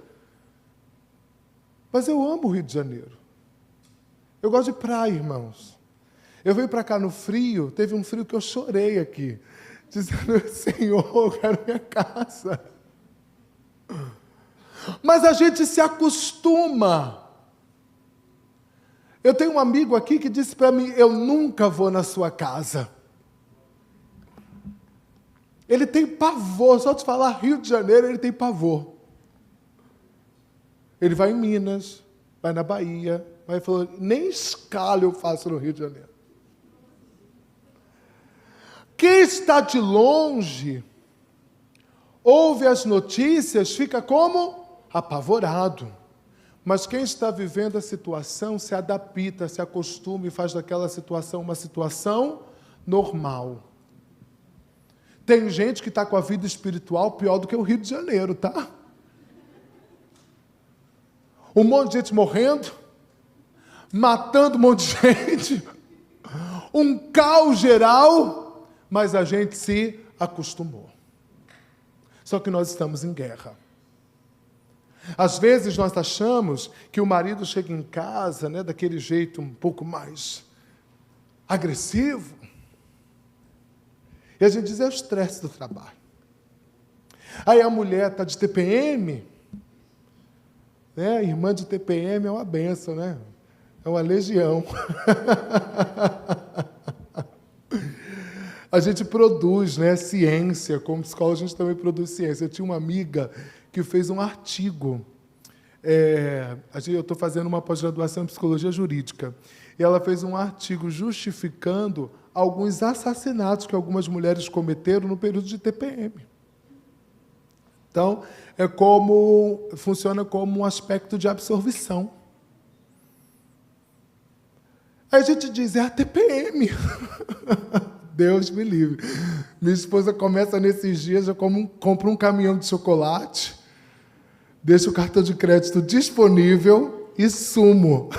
Mas eu amo o Rio de Janeiro. Eu gosto de praia, irmãos. Eu venho para cá no frio, teve um frio que eu chorei aqui, dizendo, Senhor, eu quero minha casa. Mas a gente se acostuma. Eu tenho um amigo aqui que disse para mim, eu nunca vou na sua casa. Ele tem pavor, só de falar Rio de Janeiro, ele tem pavor. Ele vai em Minas, vai na Bahia, vai falou, nem escala eu faço no Rio de Janeiro. Quem está de longe, ouve as notícias, fica como? Apavorado. Mas quem está vivendo a situação se adapta, se acostuma e faz daquela situação uma situação normal. Tem gente que está com a vida espiritual pior do que o Rio de Janeiro, tá? Um monte de gente morrendo, matando um monte de gente, um caos geral, mas a gente se acostumou. Só que nós estamos em guerra. Às vezes nós achamos que o marido chega em casa, né, daquele jeito um pouco mais agressivo. E a gente diz, é o estresse do trabalho. Aí a mulher está de TPM, né? Irmã de TPM é uma benção, né? É uma legião. A gente produz, né, ciência, como psicólogo a gente também produz ciência. Eu tinha uma amiga que fez um artigo, eu estou fazendo uma pós-graduação em psicologia jurídica, e ela fez um artigo justificando alguns assassinatos que algumas mulheres cometeram no período de TPM. Então, funciona como um aspecto de absorção. Aí a gente diz, é a TPM. Deus me livre. Minha esposa começa nesses dias, eu compro um caminhão de chocolate, deixo o cartão de crédito disponível e sumo.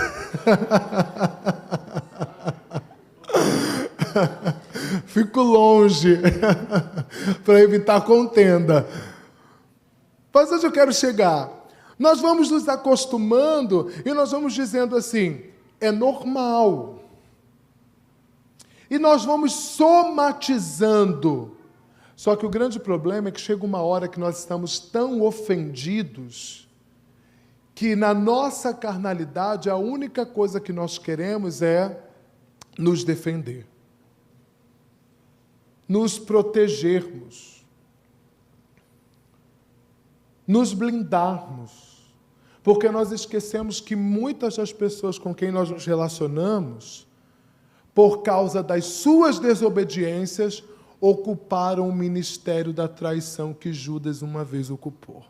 Fico longe para evitar contenda. Mas onde eu quero chegar? Nós vamos nos acostumando e nós vamos dizendo assim, é normal. E nós vamos somatizando. Só que o grande problema é que chega uma hora que nós estamos tão ofendidos que na nossa carnalidade a única coisa que nós queremos é nos defender, nos protegermos, nos blindarmos, porque nós esquecemos que muitas das pessoas com quem nós nos relacionamos, por causa das suas desobediências, ocuparam o ministério da traição que Judas uma vez ocupou.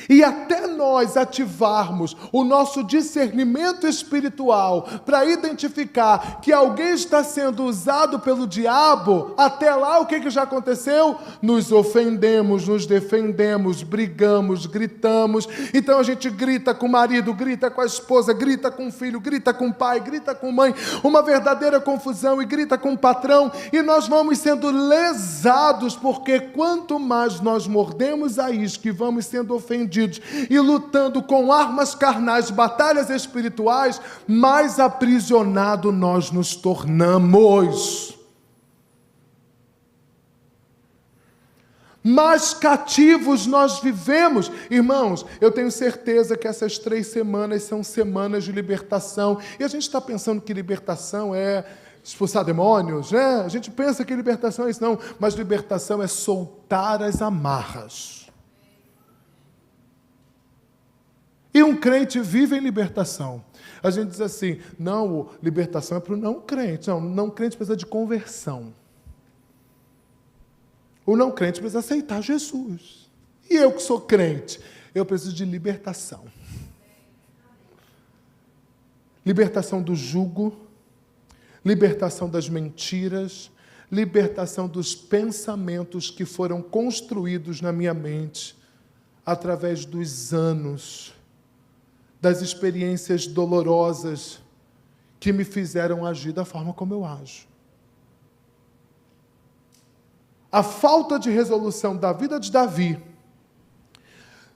E até nós ativarmos o nosso discernimento espiritual para identificar que alguém está sendo usado pelo diabo, até lá o que já aconteceu? Nos ofendemos, nos defendemos, brigamos, gritamos. Então a gente grita com o marido, grita com a esposa, grita com o filho, grita com o pai, grita com a mãe, uma verdadeira confusão, e grita com o patrão, e nós vamos sendo lesados, porque quanto mais nós mordemos a isca e vamos sendo ofendidos e lutando com armas carnais, batalhas espirituais, mais aprisionados nós nos tornamos. Mais cativos nós vivemos. Irmãos, eu tenho certeza que essas 3 semanas são semanas de libertação. E a gente está pensando que libertação é expulsar demônios, né? A gente pensa que libertação é isso, não. Mas libertação é soltar as amarras. E um crente vive em libertação. A gente diz assim, não, libertação é para o não crente. Não, não crente precisa de conversão. O não crente precisa aceitar Jesus. E eu que sou crente, eu preciso de libertação. Libertação do jugo, libertação das mentiras, libertação dos pensamentos que foram construídos na minha mente através dos anos, das experiências dolorosas que me fizeram agir da forma como eu ajo. A falta de resolução da vida de Davi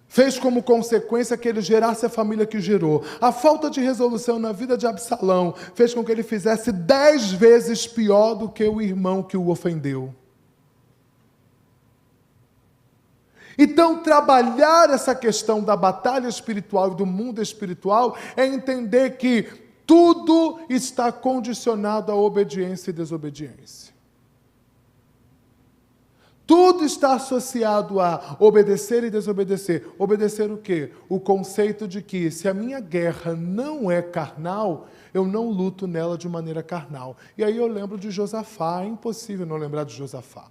fez como consequência que ele gerasse a família que gerou. A falta de resolução na vida de Absalão fez com que ele fizesse 10 vezes pior do que o irmão que o ofendeu. Então, trabalhar essa questão da batalha espiritual e do mundo espiritual é entender que tudo está condicionado à obediência e desobediência. Tudo está associado a obedecer e desobedecer. Obedecer o quê? O conceito de que se a minha guerra não é carnal, eu não luto nela de maneira carnal. E aí eu lembro de Josafá, é impossível não lembrar de Josafá.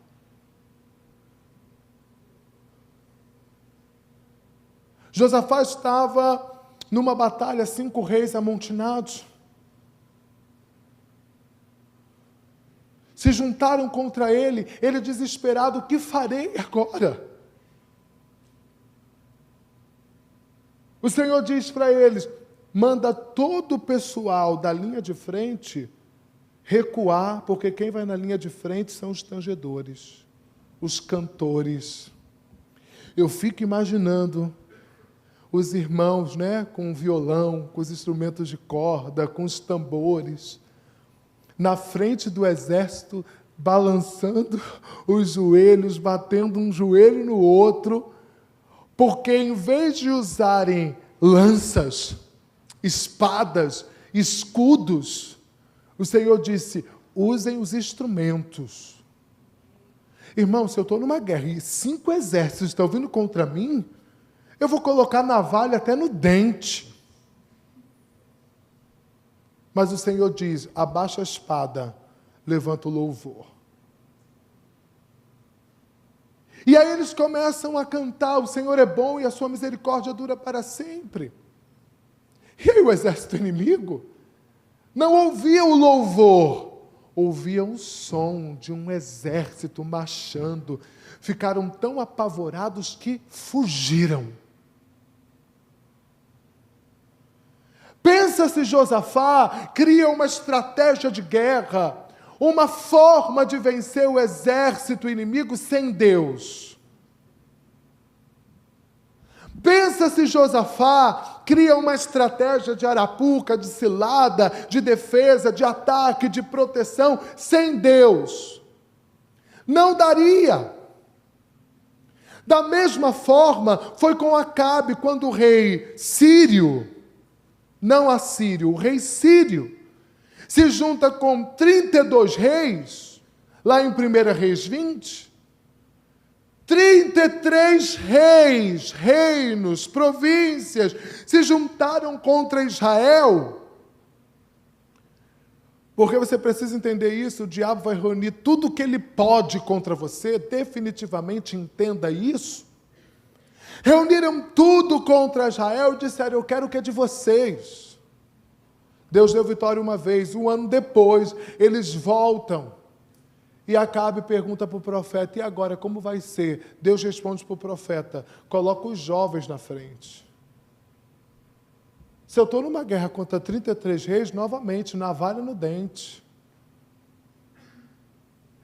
Josafá estava numa batalha, 5 reis amontinados. Se juntaram contra ele, ele desesperado, o que farei agora? O Senhor diz para eles, manda todo o pessoal da linha de frente recuar, porque quem vai na linha de frente são os tangedores, os cantores. Eu fico imaginando os irmãos, né, com o violão, com os instrumentos de corda, com os tambores, na frente do exército, balançando os joelhos, batendo um joelho no outro, porque em vez de usarem lanças, espadas, escudos, o Senhor disse, usem os instrumentos. Irmão, se eu estou numa guerra e 5 exércitos estão vindo contra mim, eu vou colocar navalha até no dente. Mas o Senhor diz, abaixa a espada, levanta o louvor. E aí eles começam a cantar, o Senhor é bom e a sua misericórdia dura para sempre. E aí o exército inimigo não ouvia o louvor, ouvia o som de um exército marchando. Ficaram tão apavorados que fugiram. Pensa se Josafá cria uma estratégia de guerra, uma forma de vencer o exército inimigo sem Deus. Pensa se Josafá cria uma estratégia de arapuca, de cilada, de defesa, de ataque, de proteção, sem Deus. Não daria. Da mesma forma, foi com Acabe, quando o rei sírio, não assírio, o rei sírio, se junta com 32 reis, lá em 1 Reis 20, 33 reis, reinos, províncias, se juntaram contra Israel. Porque você precisa entender isso, o diabo vai reunir tudo o que ele pode contra você, definitivamente entenda isso. Reuniram tudo contra Israel e disseram, eu quero o que é de vocês. Deus deu vitória uma vez, 1 ano depois, eles voltam. E Acabe pergunta para o profeta, e agora, como vai ser? Deus responde para o profeta, coloca os jovens na frente. Se eu estou numa guerra contra 33 reis, novamente, navalha no dente.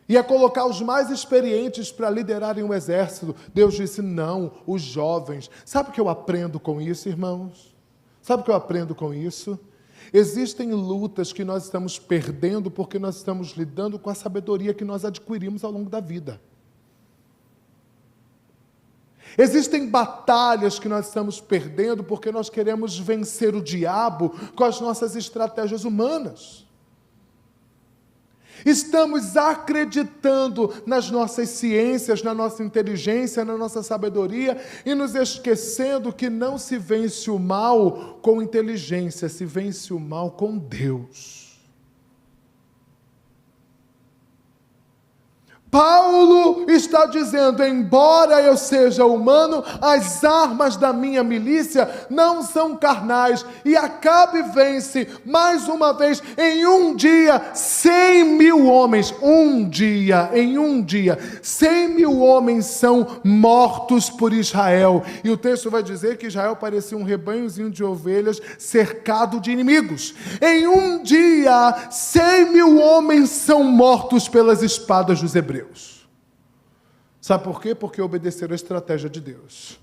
Ia colocar os mais experientes para liderarem o exército. Deus disse, não, os jovens. Sabe o que eu aprendo com isso, irmãos? Sabe o que eu aprendo com isso? Existem lutas que nós estamos perdendo porque nós estamos lidando com a sabedoria que nós adquirimos ao longo da vida. Existem batalhas que nós estamos perdendo porque nós queremos vencer o diabo com as nossas estratégias humanas. Estamos acreditando nas nossas ciências, na nossa inteligência, na nossa sabedoria e nos esquecendo que não se vence o mal com inteligência, se vence o mal com Deus. Paulo está dizendo, embora eu seja humano, as armas da minha milícia não são carnais. E Acabe vence, mais uma vez, em um dia, 100.000 homens. Em um dia, 100.000 homens são mortos por Israel. E o texto vai dizer que Israel parecia um rebanhozinho de ovelhas cercado de inimigos. Em um dia, 100.000 homens são mortos pelas espadas dos hebreus. Sabe por quê? Porque obedeceram a estratégia de Deus.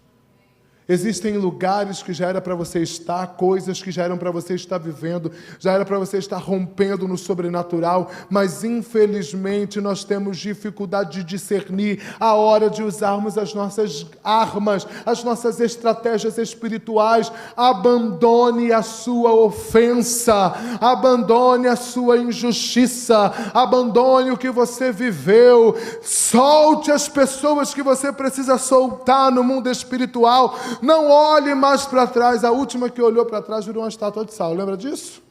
Existem lugares que já era para você estar, coisas que já eram para você estar vivendo, já era para você estar rompendo no sobrenatural, mas infelizmente nós temos dificuldade de discernir a hora de usarmos as nossas armas, as nossas estratégias espirituais. Abandone a sua ofensa, abandone a sua injustiça, abandone o que você viveu, solte as pessoas que você precisa soltar no mundo espiritual. Não olhe mais para trás. A última que olhou para trás virou uma estátua de sal. Lembra disso?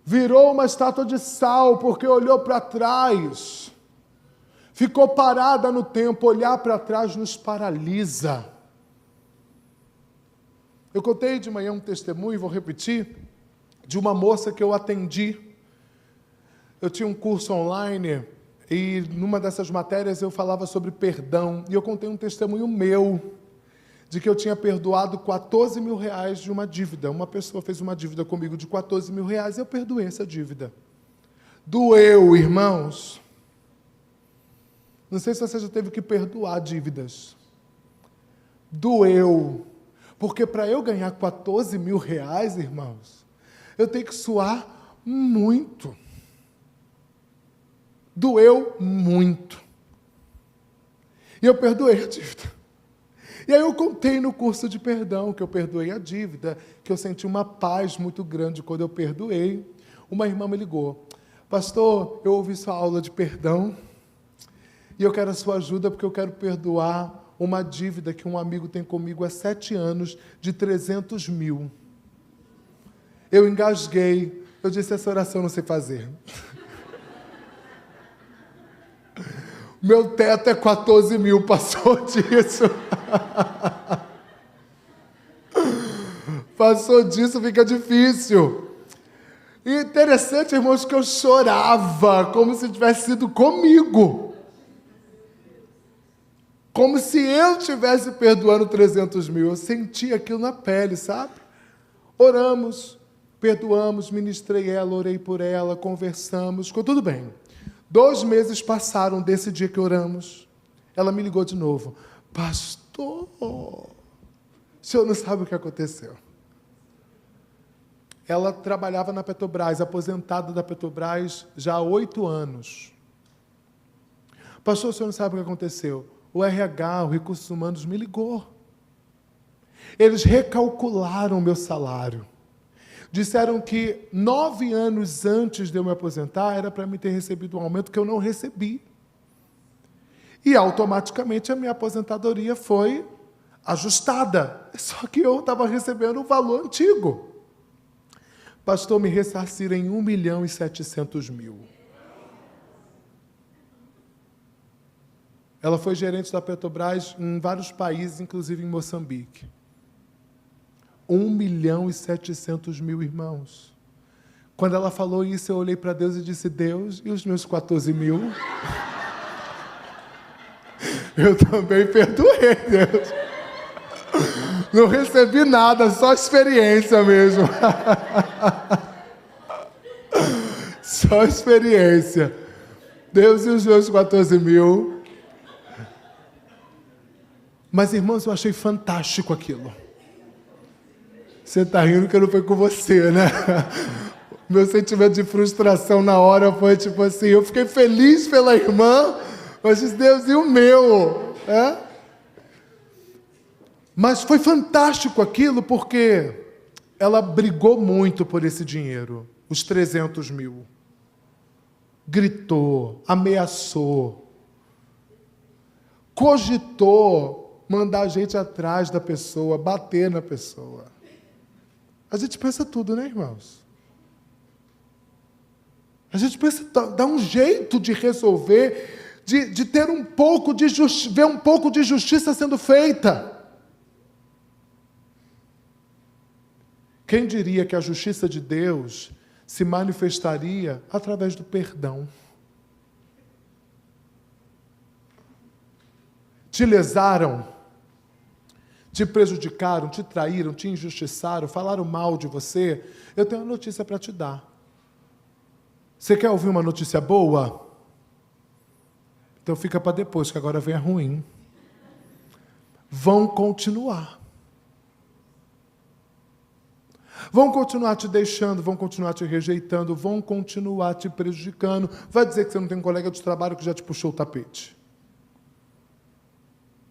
Virou uma estátua de sal porque olhou para trás. Ficou parada no tempo. Olhar para trás nos paralisa. Eu contei de manhã um testemunho, vou repetir, de uma moça que eu atendi. Eu tinha um curso online e numa dessas matérias eu falava sobre perdão. E eu contei um testemunho meu, de que eu tinha perdoado 14 mil reais de uma dívida. Uma pessoa fez uma dívida comigo de 14 mil reais e eu perdoei essa dívida. Doeu, irmãos. Não sei se você já teve que perdoar dívidas. Doeu. Porque para eu ganhar 14 mil reais, irmãos, eu tenho que suar muito. Doeu muito. E eu perdoei a dívida. E aí eu contei no curso de perdão que eu perdoei a dívida, que eu senti uma paz muito grande quando eu perdoei. Uma irmã me ligou: pastor, eu ouvi sua aula de perdão e eu quero a sua ajuda porque eu quero perdoar uma dívida que um amigo tem comigo há 7 anos de 300 mil. Eu engasguei. Eu disse: essa oração eu não sei fazer. Meu teto é 14 mil, passou disso. Passou disso, fica difícil. E interessante, irmãos, que eu chorava, como se tivesse sido comigo. Como se eu tivesse perdoando 300 mil. Eu senti aquilo na pele, sabe? Oramos, perdoamos, ministrei ela, orei por ela, conversamos, ficou tudo bem. 2 meses passaram desse dia que oramos. Ela me ligou de novo: pastor, o senhor não sabe o que aconteceu. Ela trabalhava na Petrobras, aposentada da Petrobras já há 8 anos. Pastor, o senhor não sabe o que aconteceu. O RH, o Recursos Humanos, me ligou. Eles recalcularam o meu salário. Disseram que 9 anos antes de eu me aposentar, era para mim ter recebido um aumento que eu não recebi. E automaticamente a minha aposentadoria foi ajustada. Só que eu estava recebendo o valor antigo. Pastor, me ressarciram em 1.700.000. Ela foi gerente da Petrobras em vários países, inclusive em Moçambique. 1.700.000, irmãos. Quando ela falou isso, eu olhei para Deus e disse: Deus, e os meus 14 mil? Eu também perdoei, Deus. Não recebi nada, só experiência mesmo. Só experiência. Deus, e os meus 14 mil? Mas, irmãos, eu achei fantástico aquilo. Você está rindo que não foi com você, né? Meu sentimento de frustração na hora foi tipo assim: eu fiquei feliz pela irmã, mas disse: Deus, e o meu? Mas foi fantástico aquilo porque ela brigou muito por esse dinheiro, os 300 mil. Gritou, ameaçou, cogitou mandar a gente atrás da pessoa, bater na pessoa. A gente pensa tudo, né, irmãos? A gente pensa, dá um jeito de resolver, de ter um pouco de justiça, ver um pouco de justiça sendo feita. Quem diria que a justiça de Deus se manifestaria através do perdão? Te lesaram, te prejudicaram, te traíram, te injustiçaram, falaram mal de você. Eu tenho uma notícia para te dar. Você quer ouvir uma notícia boa? Então fica para depois, que agora vem a ruim. vão continuar. Vão continuar te deixando, vão continuar te rejeitando, vão continuar te prejudicando. Vai dizer que você não tem um colega de trabalho que já te puxou o tapete,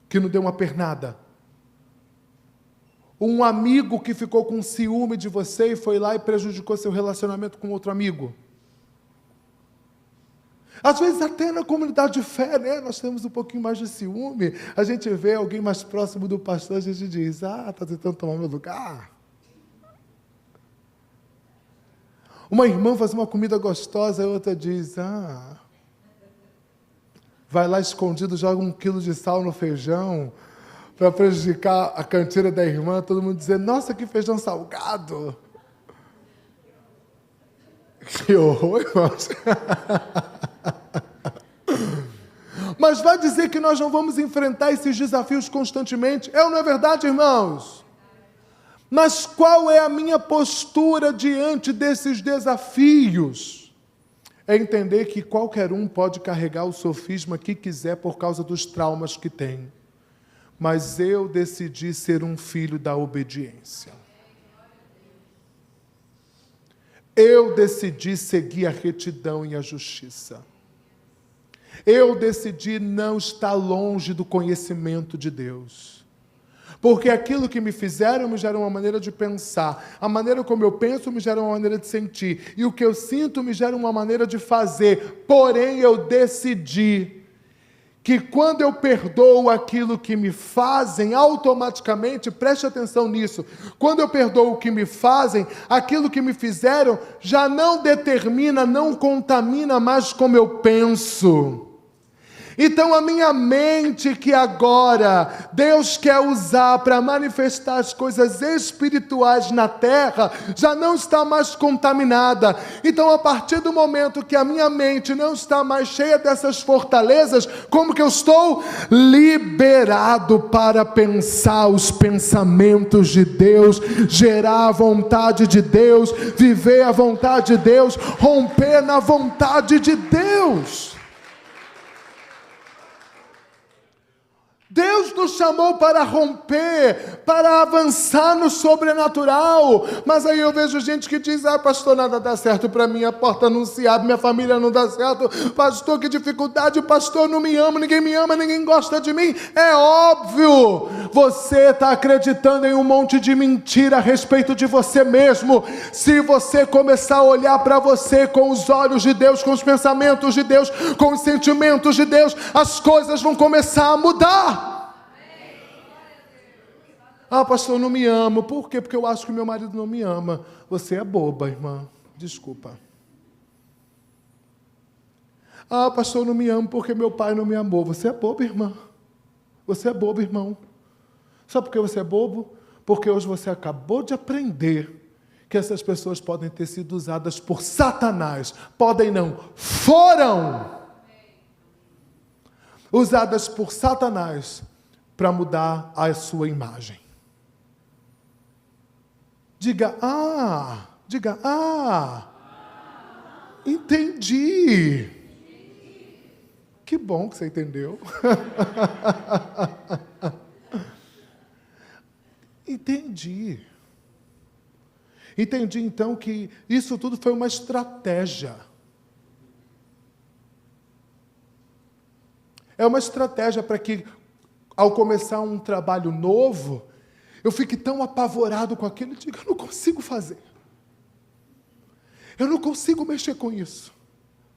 que não deu uma pernada. Um amigo que ficou com ciúme de você e foi lá e prejudicou seu relacionamento com outro amigo. Às vezes até na comunidade de fé, né, nós temos um pouquinho mais de ciúme. A gente vê alguém mais próximo do pastor, a gente diz, está tentando tomar meu lugar. Uma irmã faz uma comida gostosa, a outra diz, vai lá escondido, joga 1 quilo de sal no feijão, para prejudicar a canteira da irmã, todo mundo dizendo, nossa, que feijão salgado. Que horror, irmãos. Mas vai dizer que nós não vamos enfrentar esses desafios constantemente? Não é verdade, irmãos? Mas qual é a minha postura diante desses desafios? É entender que qualquer um pode carregar o sofisma que quiser por causa dos traumas que tem. Mas eu decidi ser um filho da obediência. Eu decidi seguir a retidão e a justiça. Eu decidi não estar longe do conhecimento de Deus. Porque aquilo que me fizeram me gera uma maneira de pensar. A maneira como eu penso me gera uma maneira de sentir. E o que eu sinto me gera uma maneira de fazer. Porém, eu decidi que quando eu perdoo aquilo que me fazem, automaticamente, preste atenção nisso, quando eu perdoo o que me fazem, aquilo que me fizeram já não determina, não contamina mais como eu penso. Então a minha mente que agora Deus quer usar para manifestar as coisas espirituais na terra, já não está mais contaminada. Então a partir do momento que a minha mente não está mais cheia dessas fortalezas, como que eu estou? Liberado para pensar os pensamentos de Deus, gerar a vontade de Deus, viver a vontade de Deus, romper na vontade de Deus. Deus nos chamou para romper, para avançar no sobrenatural. Mas aí eu vejo gente que diz, pastor, nada dá certo para mim, a porta não se abre, minha família não dá certo. Pastor, que dificuldade, pastor, não me ama, ninguém gosta de mim. É óbvio, você está acreditando em um monte de mentira a respeito de você mesmo. Se você começar a olhar para você com os olhos de Deus, com os pensamentos de Deus, com os sentimentos de Deus, as coisas vão começar a mudar. Pastor, eu não me amo. Por quê? Porque eu acho que meu marido não me ama. Você é boba, irmã. Desculpa. Pastor, eu não me amo porque meu pai não me amou. Você é boba, irmã. Você é bobo, irmão. Sabe por que você é bobo? Porque hoje você acabou de aprender que essas pessoas podem ter sido usadas por Satanás. Podem não. Foram usadas por Satanás para mudar a sua imagem. Diga, entendi. Que bom que você entendeu. Entendi. Entendi então que isso tudo foi uma estratégia. É uma estratégia para que, ao começar um trabalho novo, eu fique tão apavorado com aquilo e digo, eu não consigo fazer. Eu não consigo mexer com isso.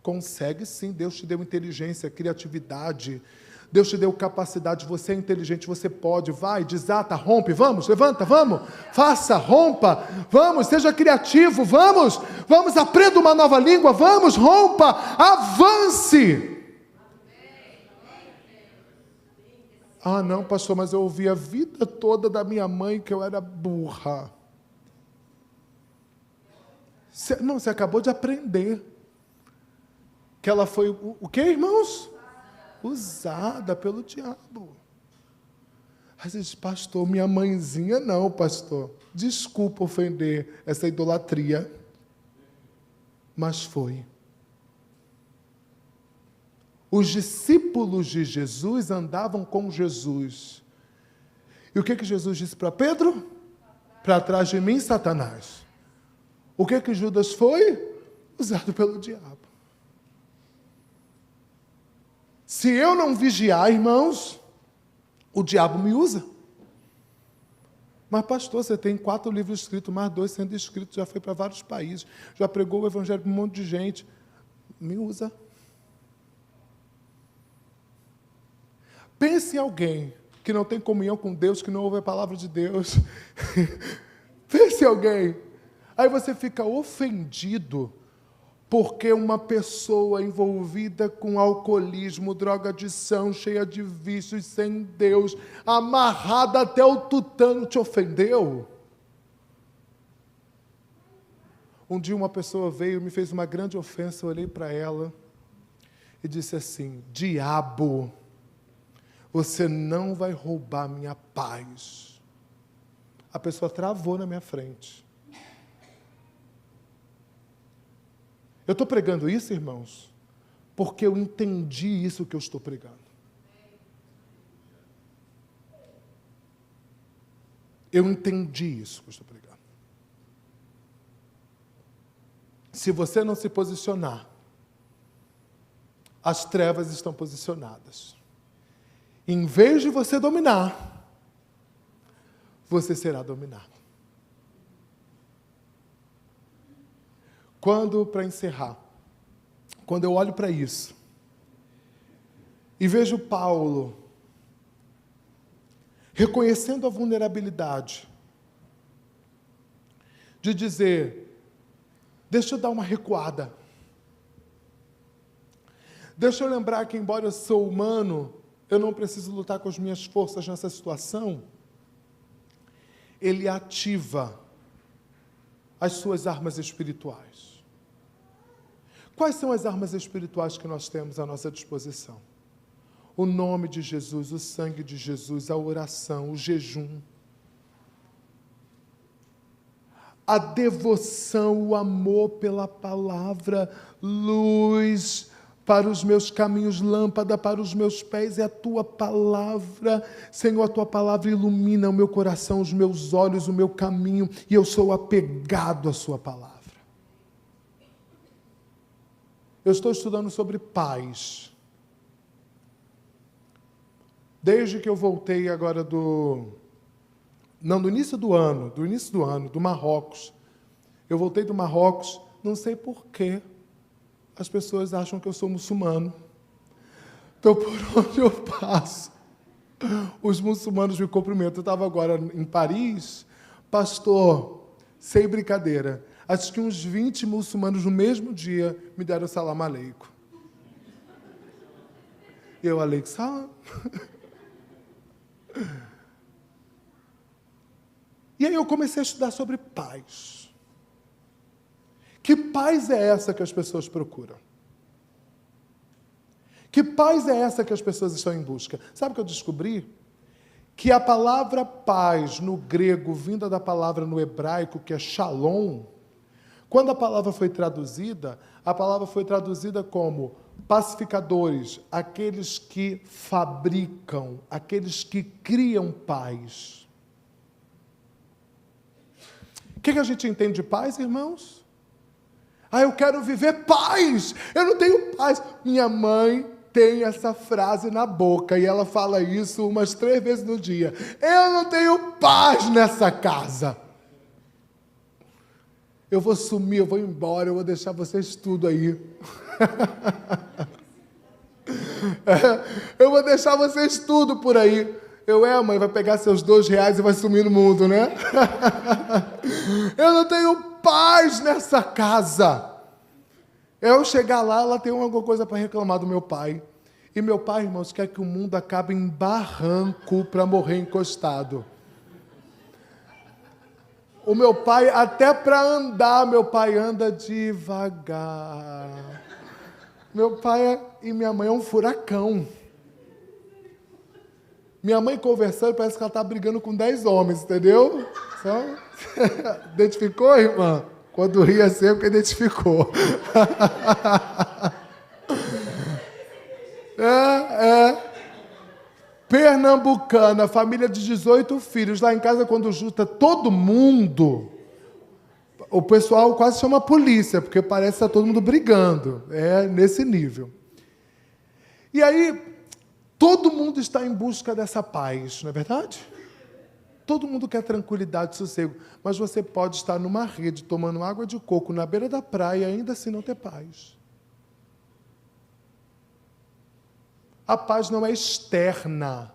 Consegue sim, Deus te deu inteligência, criatividade, Deus te deu capacidade, você é inteligente, você pode, vai, desata, rompe, vamos, levanta, vamos, faça, rompa, vamos, seja criativo, vamos, aprenda uma nova língua, vamos, rompa, avance. Não, pastor, mas eu ouvi a vida toda da minha mãe que eu era burra. Você acabou de aprender que ela foi, o quê, irmãos? Usada pelo diabo. Às vezes, pastor, minha mãezinha não, pastor. Desculpa ofender essa idolatria, mas foi. Os discípulos de Jesus andavam com Jesus. E o que Jesus disse para Pedro? Para trás de mim, Satanás. O que Judas foi? Usado pelo diabo. Se eu não vigiar, irmãos, o diabo me usa. Mas, pastor, você tem 4 livros escritos, mais 2 sendo escritos, já foi para vários países, já pregou o evangelho para um monte de gente. Me usa. Pense em alguém que não tem comunhão com Deus, que não ouve a palavra de Deus. Pense em alguém. Aí você fica ofendido porque uma pessoa envolvida com alcoolismo, drogadição, cheia de vícios, sem Deus, amarrada até o tutano, te ofendeu. Um dia uma pessoa veio e me fez uma grande ofensa, eu olhei para ela e disse assim: diabo, você não vai roubar minha paz. A pessoa travou na minha frente. Eu estou pregando isso, irmãos, porque eu entendi isso que eu estou pregando. Eu entendi isso que eu estou pregando. Se você não se posicionar, as trevas estão posicionadas. Em vez de você dominar, você será dominado. Para encerrar, quando eu olho para isso e vejo Paulo reconhecendo a vulnerabilidade de dizer: deixa eu dar uma recuada, deixa eu lembrar que, embora eu sou humano, eu não preciso lutar com as minhas forças nessa situação. Ele ativa as suas armas espirituais. Quais são as armas espirituais que nós temos à nossa disposição? O nome de Jesus, o sangue de Jesus, a oração, o jejum, a devoção, o amor pela palavra, luz para os meus caminhos, lâmpada para os meus pés, é a tua palavra. Senhor, a tua palavra ilumina o meu coração, os meus olhos, o meu caminho, e eu sou apegado à sua palavra. Eu estou estudando sobre paz. Desde que eu voltei agora do início do ano, do Marrocos. Eu voltei do Marrocos, não sei por quê. As pessoas acham que eu sou muçulmano. Então, por onde eu passo, os muçulmanos me cumprimentam. Eu estava agora em Paris, pastor, sem brincadeira, acho que uns 20 muçulmanos no mesmo dia me deram salam aleikum. Eu, aleikum salam. E aí eu comecei a estudar sobre paz. Que paz é essa que as pessoas procuram? Que paz é essa que as pessoas estão em busca? Sabe o que eu descobri? Que a palavra paz no grego, vinda da palavra no hebraico, que é shalom, quando a palavra foi traduzida como pacificadores, aqueles que fabricam, aqueles que criam paz. O que a gente entende de paz, irmãos? Eu quero viver paz, eu não tenho paz. Minha mãe tem essa frase na boca e ela fala isso umas 3 vezes no dia. Eu não tenho paz nessa casa. Eu vou sumir, eu vou embora, eu vou deixar vocês tudo aí. Eu vou deixar vocês tudo por aí. Mãe, vai pegar seus R$2 e vai sumir no mundo, né? Eu não tenho paz nessa casa. Eu chegar lá, ela tem alguma coisa para reclamar do meu pai. E meu pai, irmãos, quer que o mundo acabe em barranco para morrer encostado. O meu pai, até para andar, meu pai anda devagar. Meu pai e minha mãe é um furacão. Minha mãe conversando, parece que ela está brigando com 10 homens, entendeu? Identificou, irmã? Quando ria assim, é porque identificou. bacana, família de 18 filhos. Lá em casa, quando junta todo mundo, o pessoal quase chama a polícia, porque parece que está todo mundo brigando. É nesse nível. E aí, todo mundo está em busca dessa paz, não é verdade? Todo mundo quer tranquilidade e sossego. Mas você pode estar numa rede, tomando água de coco na beira da praia e ainda assim não ter paz. A paz não é externa.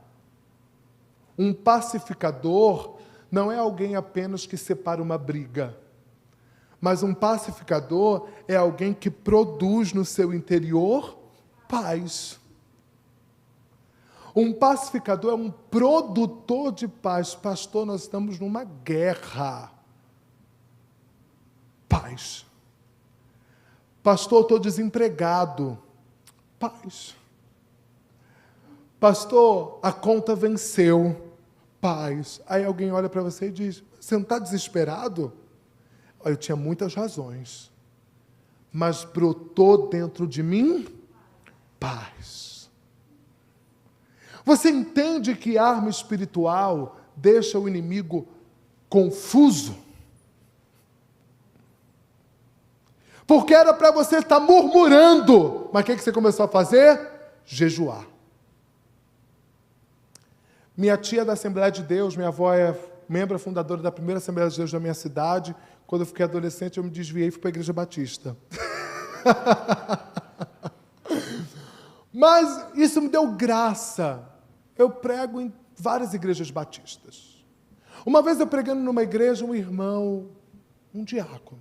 Um pacificador não é alguém apenas que separa uma briga. Mas um pacificador é alguém que produz no seu interior paz. Um pacificador é um produtor de paz. Pastor, nós estamos numa guerra. Paz. Pastor, estou desempregado. Paz. Pastor, a conta venceu. Paz. Aí alguém olha para você e diz, você não está desesperado? Eu tinha muitas razões, mas brotou dentro de mim paz. Você entende que arma espiritual deixa o inimigo confuso? Porque era para você estar murmurando, mas o que você começou a fazer? Jejuar. Minha tia da Assembleia de Deus, minha avó é membro fundadora da primeira Assembleia de Deus da minha cidade. Quando eu fiquei adolescente, eu me desviei e fui para a Igreja Batista. Mas isso me deu graça. Eu prego em várias igrejas batistas. Uma vez eu pregando numa igreja, um irmão, um diácono,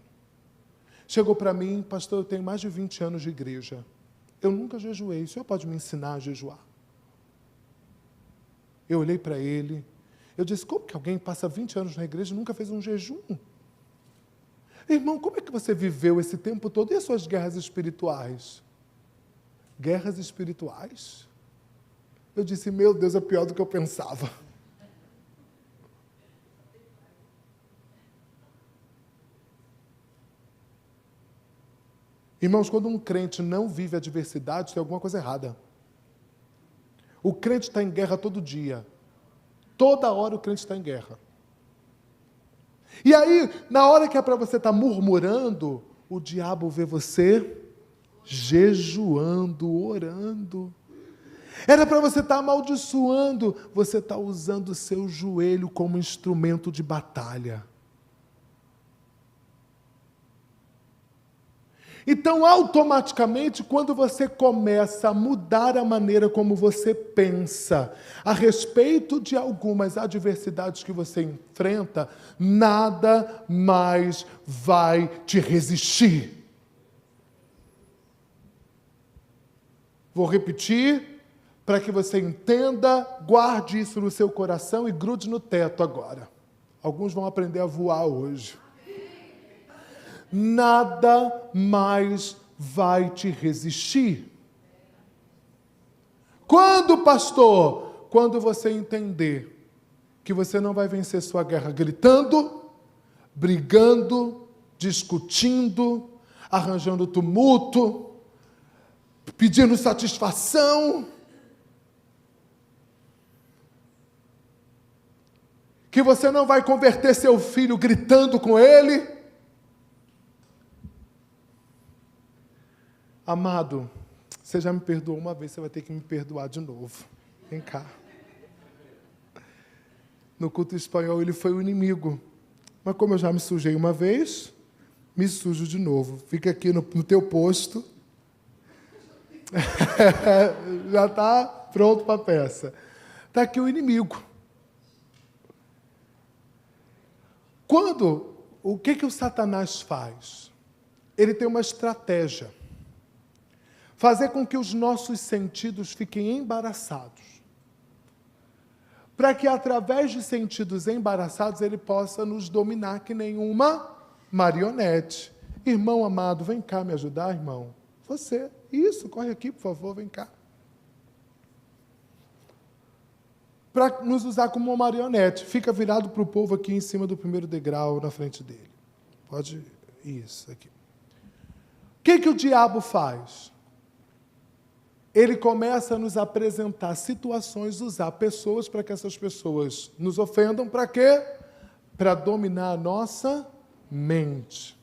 chegou para mim, pastor, eu tenho mais de 20 anos de igreja. Eu nunca jejuei, o senhor pode me ensinar a jejuar? Eu olhei para ele, eu disse, como que alguém passa 20 anos na igreja e nunca fez um jejum? Irmão, como é que você viveu esse tempo todo? E as suas guerras espirituais? Guerras espirituais? Eu disse, meu Deus, é pior do que eu pensava. Irmãos, quando um crente não vive adversidade, tem alguma coisa errada. O crente está em guerra todo dia. Toda hora o crente está em guerra. E aí, na hora que é para você estar murmurando, o diabo vê você jejuando, orando. Era para você estar amaldiçoando, você está usando o seu joelho como instrumento de batalha. Então, automaticamente, quando você começa a mudar a maneira como você pensa a respeito de algumas adversidades que você enfrenta, nada mais vai te resistir. Vou repetir, para que você entenda, guarde isso no seu coração e grude no teto agora. Alguns vão aprender a voar hoje. Nada mais vai te resistir. Quando, pastor? Quando você entender que você não vai vencer sua guerra gritando, brigando, discutindo, arranjando tumulto, pedindo satisfação, que você não vai converter seu filho gritando com ele. Amado, você já me perdoou uma vez, você vai ter que me perdoar de novo. Vem cá. No culto espanhol ele foi o inimigo. Mas como eu já me sujei uma vez, me sujo de novo. Fica aqui no teu posto. Já está pronto para a peça. Está aqui o inimigo. O que o Satanás faz? Ele tem uma estratégia. Fazer com que os nossos sentidos fiquem embaraçados. Para que, através de sentidos embaraçados, ele possa nos dominar que nem uma marionete. Irmão amado, vem cá me ajudar, irmão. Você, isso, corre aqui, por favor, vem cá. Para nos usar como uma marionete. Fica virado para o povo aqui em cima do primeiro degrau, na frente dele. Pode, isso, aqui. O que o diabo faz? ele começa a nos apresentar situações, usar pessoas para que essas pessoas nos ofendam. Para quê? Para dominar a nossa mente.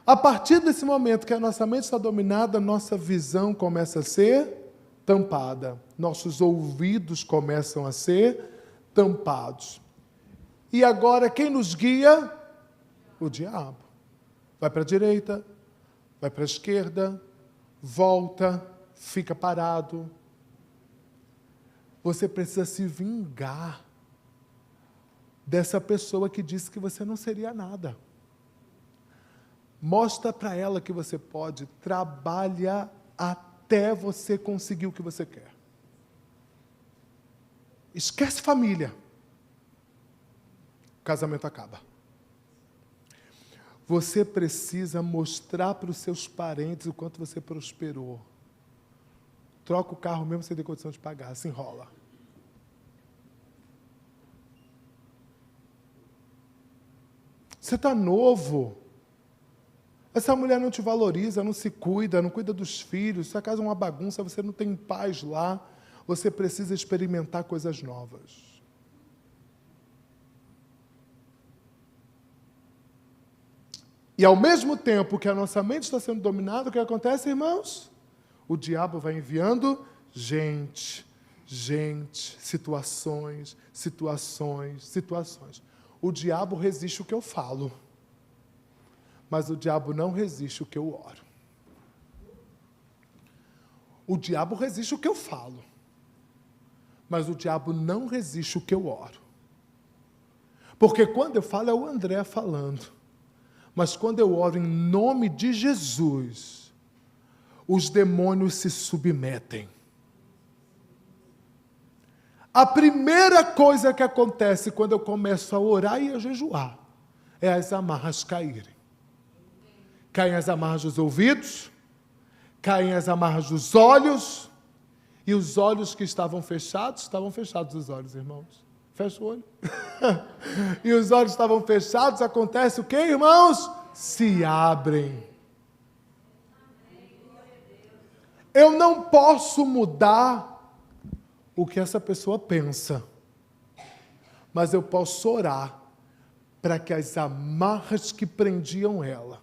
A partir desse momento que a nossa mente está dominada, nossa visão começa a ser tampada. Nossos ouvidos começam a ser tampados. E agora quem nos guia? O diabo. Vai para a direita, vai para a esquerda, volta, fica parado. Você precisa se vingar dessa pessoa que disse que você não seria nada. Mostra para ela que você pode, trabalha até você conseguir o que você quer. Esquece família. O casamento acaba. Você precisa mostrar para os seus parentes o quanto você prosperou. Troca o carro mesmo sem ter condição de pagar, se enrola. Você está novo. Essa mulher não te valoriza, não se cuida, não cuida dos filhos, sua casa é uma bagunça, você não tem paz lá. Você precisa experimentar coisas novas. E ao mesmo tempo que a nossa mente está sendo dominada, o que acontece, irmãos? O diabo vai enviando gente, situações. O diabo resiste o que eu falo, mas o diabo não resiste o que eu oro. O diabo resiste o que eu falo, mas o diabo não resiste o que eu oro. Porque quando eu falo é o André falando. Mas quando eu oro em nome de Jesus, os demônios se submetem. A primeira coisa que acontece quando eu começo a orar e a jejuar é as amarras caírem. Caem as amarras dos ouvidos, caem as amarras dos olhos, e os olhos que estavam fechados os olhos, irmãos. Fecha o olho. E os olhos estavam fechados, acontece o quê, irmãos? Se abrem. Eu não posso mudar o que essa pessoa pensa, mas eu posso orar para que as amarras que prendiam ela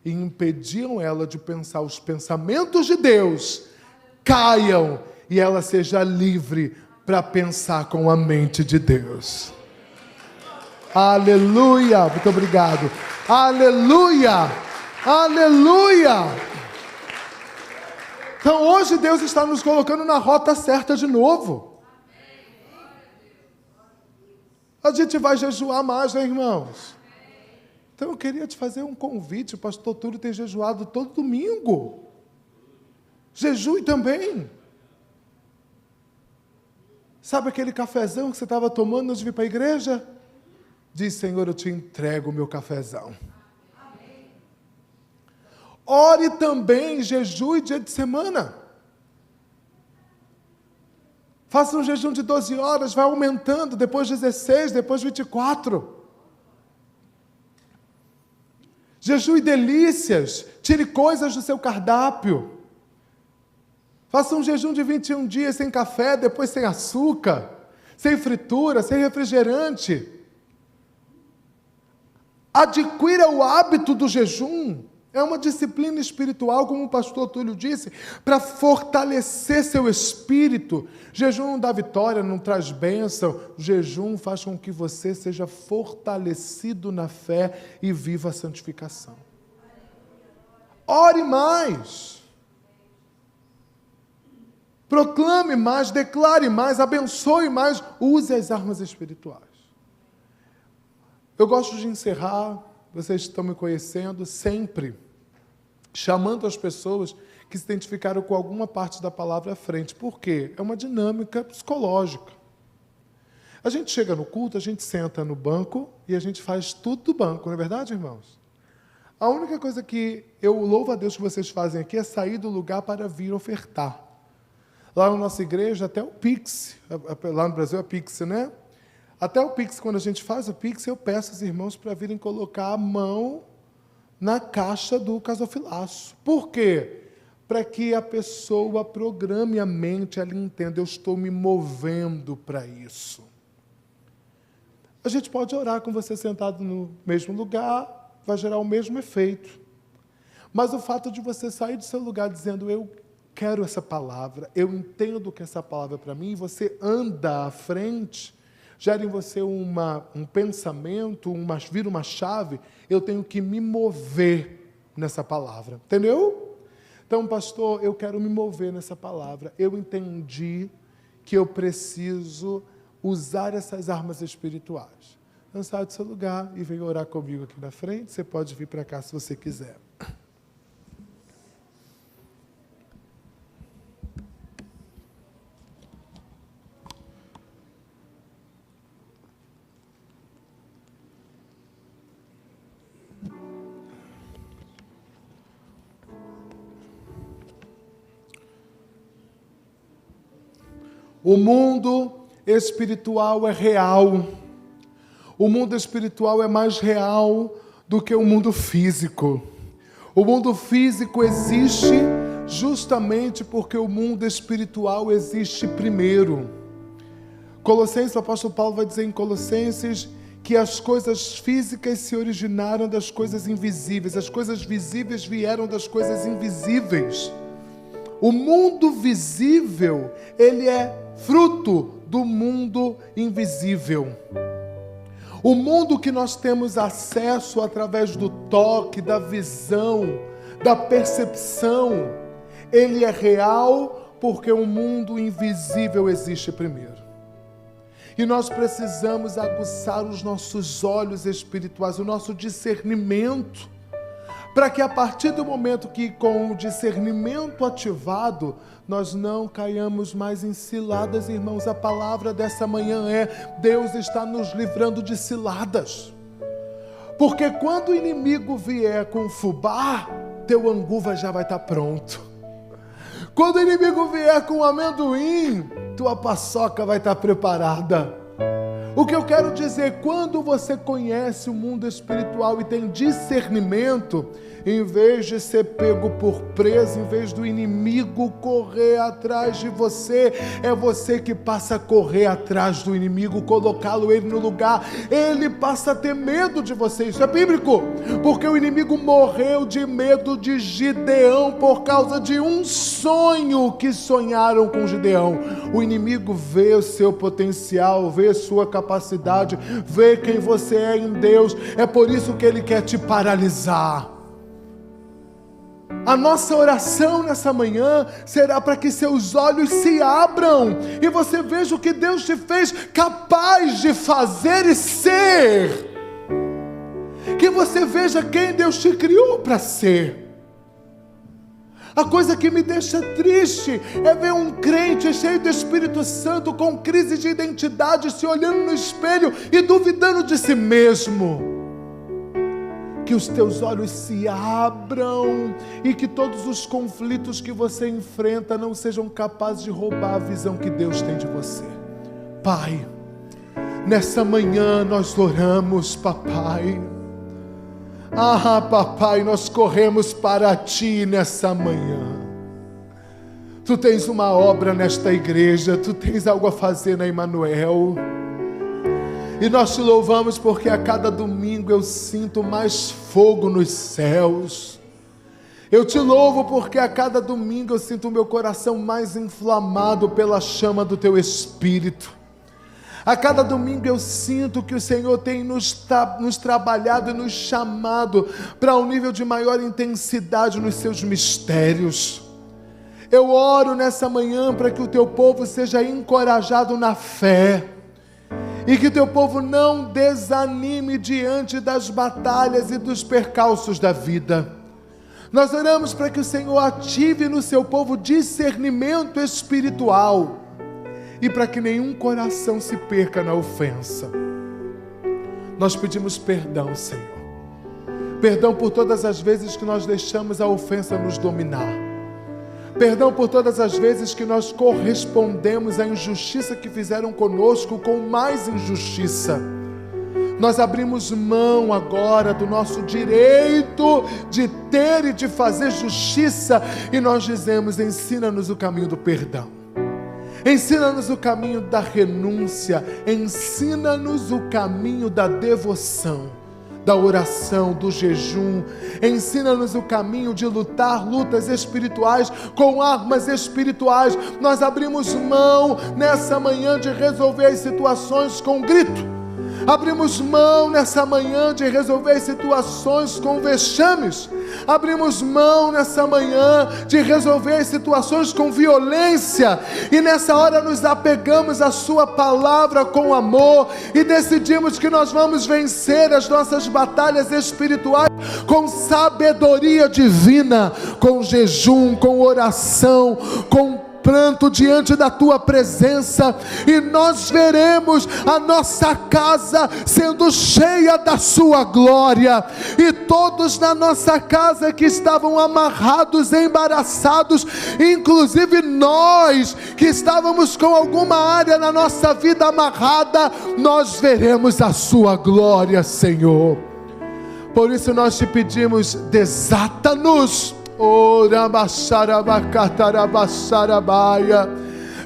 e impediam ela de pensar os pensamentos de Deus caiam e ela seja livre para pensar com a mente de Deus. Aleluia! Muito obrigado. Aleluia! Aleluia! Então hoje Deus está nos colocando na rota certa de novo. A gente vai jejuar mais, né, irmãos? Então eu queria te fazer um convite. O pastor Túlio tem jejuado todo domingo. Jejue também. Sabe aquele cafezão que você estava tomando antes de vir para a igreja? Diz, Senhor, eu te entrego o meu cafezão. Amém. Ore também, jejue dia de semana. Faça um jejum de 12 horas, vai aumentando, depois 16, depois 24. Jejue delícias, tire coisas do seu cardápio. Faça um jejum de 21 dias sem café, depois sem açúcar, sem fritura, sem refrigerante. Adquira o hábito do jejum. É uma disciplina espiritual, como o pastor Túlio disse, para fortalecer seu espírito. Jejum não dá vitória, não traz bênção. Jejum faz com que você seja fortalecido na fé e viva a santificação. Ore mais. Proclame mais, declare mais, abençoe mais, use as armas espirituais. Eu gosto de encerrar, vocês estão me conhecendo, sempre chamando as pessoas que se identificaram com alguma parte da palavra à frente. Por quê? É uma dinâmica psicológica. A gente chega no culto, a gente senta no banco e a gente faz tudo do banco, não é verdade, irmãos? A única coisa que eu louvo a Deus que vocês fazem aqui é sair do lugar para vir ofertar. Lá na nossa igreja, até o Pix, lá no Brasil é Pix, né? Até o Pix, quando a gente faz o Pix, eu peço aos irmãos para virem colocar a mão na caixa do gasofilaço. Por quê? para que a pessoa programe a mente, ela entenda, eu estou me movendo para isso. A gente pode orar com você sentado no mesmo lugar, vai gerar o mesmo efeito. Mas o fato de você sair do seu lugar dizendo, eu quero essa palavra, eu entendo que essa palavra é para mim, e você anda à frente, gera em você um pensamento, vira uma chave, eu tenho que me mover nessa palavra. Entendeu? Então, pastor, eu quero me mover nessa palavra. Eu entendi que eu preciso usar essas armas espirituais. Então, sai do seu lugar e vem orar comigo aqui na frente. Você pode vir para cá se você quiser. O mundo espiritual é real. O mundo espiritual é mais real do que o mundo físico. O mundo físico existe justamente porque o mundo espiritual existe primeiro. Colossenses, o apóstolo Paulo vai dizer em Colossenses que as coisas físicas se originaram das coisas invisíveis. As coisas visíveis vieram das coisas invisíveis. O mundo visível, ele é fruto do mundo invisível. O mundo que nós temos acesso através do toque, da visão, da percepção, ele é real porque o mundo invisível existe primeiro. E nós precisamos aguçar os nossos olhos espirituais, o nosso discernimento, para que a partir do momento que com o discernimento ativado, nós não caiamos mais em ciladas, irmãos. A palavra dessa manhã é, Deus está nos livrando de ciladas. Porque quando o inimigo vier com fubá, teu angu já vai estar pronto. Quando o inimigo vier com amendoim, tua paçoca vai estar preparada. O que eu quero dizer, quando você conhece o mundo espiritual e tem discernimento, em vez de ser pego por presa, em vez do inimigo correr atrás de você, é você que passa a correr atrás do inimigo, colocá-lo ele no lugar, ele passa a ter medo de você. Isso é bíblico, porque o inimigo morreu de medo de Gideão por causa de um sonho que sonharam com Gideão. O inimigo vê o seu potencial, vê a sua capacidade, vê quem você é em Deus, é por isso que ele quer te paralisar. A nossa oração nessa manhã será para que seus olhos se abram e você veja o que Deus te fez capaz de fazer e ser. Que você veja quem Deus te criou para ser. A coisa que me deixa triste é ver um crente cheio do Espírito Santo com crise de identidade, se olhando no espelho e duvidando de si mesmo. Que os teus olhos se abram e que todos os conflitos que você enfrenta não sejam capazes de roubar a visão que Deus tem de você. Pai, nessa manhã nós oramos, papai. Ah, papai, nós corremos para ti nessa manhã. Tu tens uma obra nesta igreja, tu tens algo a fazer na Emanuel. E nós te louvamos porque a cada domingo eu sinto mais fogo nos céus. Eu te louvo porque a cada domingo eu sinto o meu coração mais inflamado pela chama do teu Espírito. A cada domingo eu sinto que o Senhor tem nos trabalhado e nos chamado para um nível de maior intensidade nos seus mistérios. Eu oro nessa manhã para que o teu povo seja encorajado na fé. E que o teu povo não desanime diante das batalhas e dos percalços da vida. Nós oramos para que o Senhor ative no seu povo discernimento espiritual. E para que nenhum coração se perca na ofensa. Nós pedimos perdão, Senhor. Perdão por todas as vezes que nós deixamos a ofensa nos dominar. Perdão por todas as vezes que nós correspondemos à injustiça que fizeram conosco com mais injustiça. Nós abrimos mão agora do nosso direito de ter e de fazer justiça, e nós dizemos: ensina-nos o caminho do perdão, ensina-nos o caminho da renúncia, ensina-nos o caminho da devoção, da oração, do jejum. Ensina-nos o caminho de lutar lutas espirituais com armas espirituais. Nós abrimos mão nessa manhã de resolver as situações com grito. Abrimos mão nessa manhã de resolver as situações com vexames. Abrimos mão nessa manhã de resolver as situações com violência. E nessa hora nos apegamos à sua palavra com amor e decidimos que nós vamos vencer as nossas batalhas espirituais com sabedoria divina, com jejum, com oração, com pranto diante da tua presença, e nós veremos a nossa casa sendo cheia da sua glória, e todos na nossa casa que estavam amarrados, embaraçados, inclusive nós que estávamos com alguma área na nossa vida amarrada, nós veremos a sua glória, Senhor. Por isso nós te pedimos: desata-nos.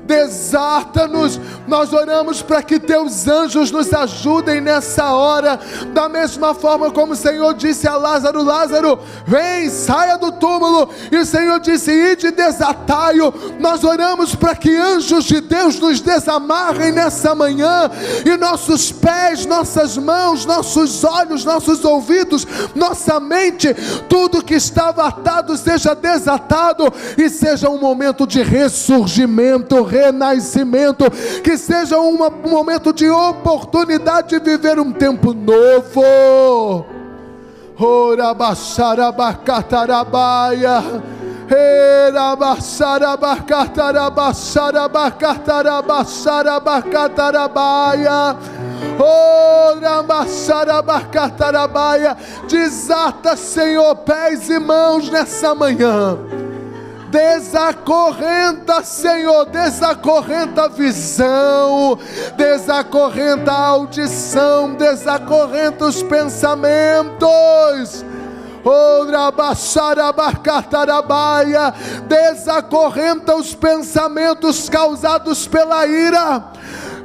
Desata-nos. Nós oramos para que teus anjos nos ajudem nessa hora, da mesma forma como o Senhor disse a Lázaro: Lázaro, vem, saia do túmulo. E o Senhor disse: ide, desatai-o. Nós oramos para que anjos de Deus nos desamarrem nessa manhã, e nossos pés, nossas mãos, nossos olhos, nossos ouvidos, nossa mente, tudo que estava atado seja desatado, e seja um momento de ressurgimento, renascimento, que seja um momento de oportunidade de viver um tempo novo. Ora baixarabacatarabaya, era baixarabacatarabaya. Ora baixarabacatarabaya. Desata, Senhor, pés e mãos nessa manhã. Desacorrenta, Senhor, desacorrenta a visão, desacorrenta a audição, desacorrenta os pensamentos. Ora baixarabacatarabaya. Desacorrenta os pensamentos causados pela ira,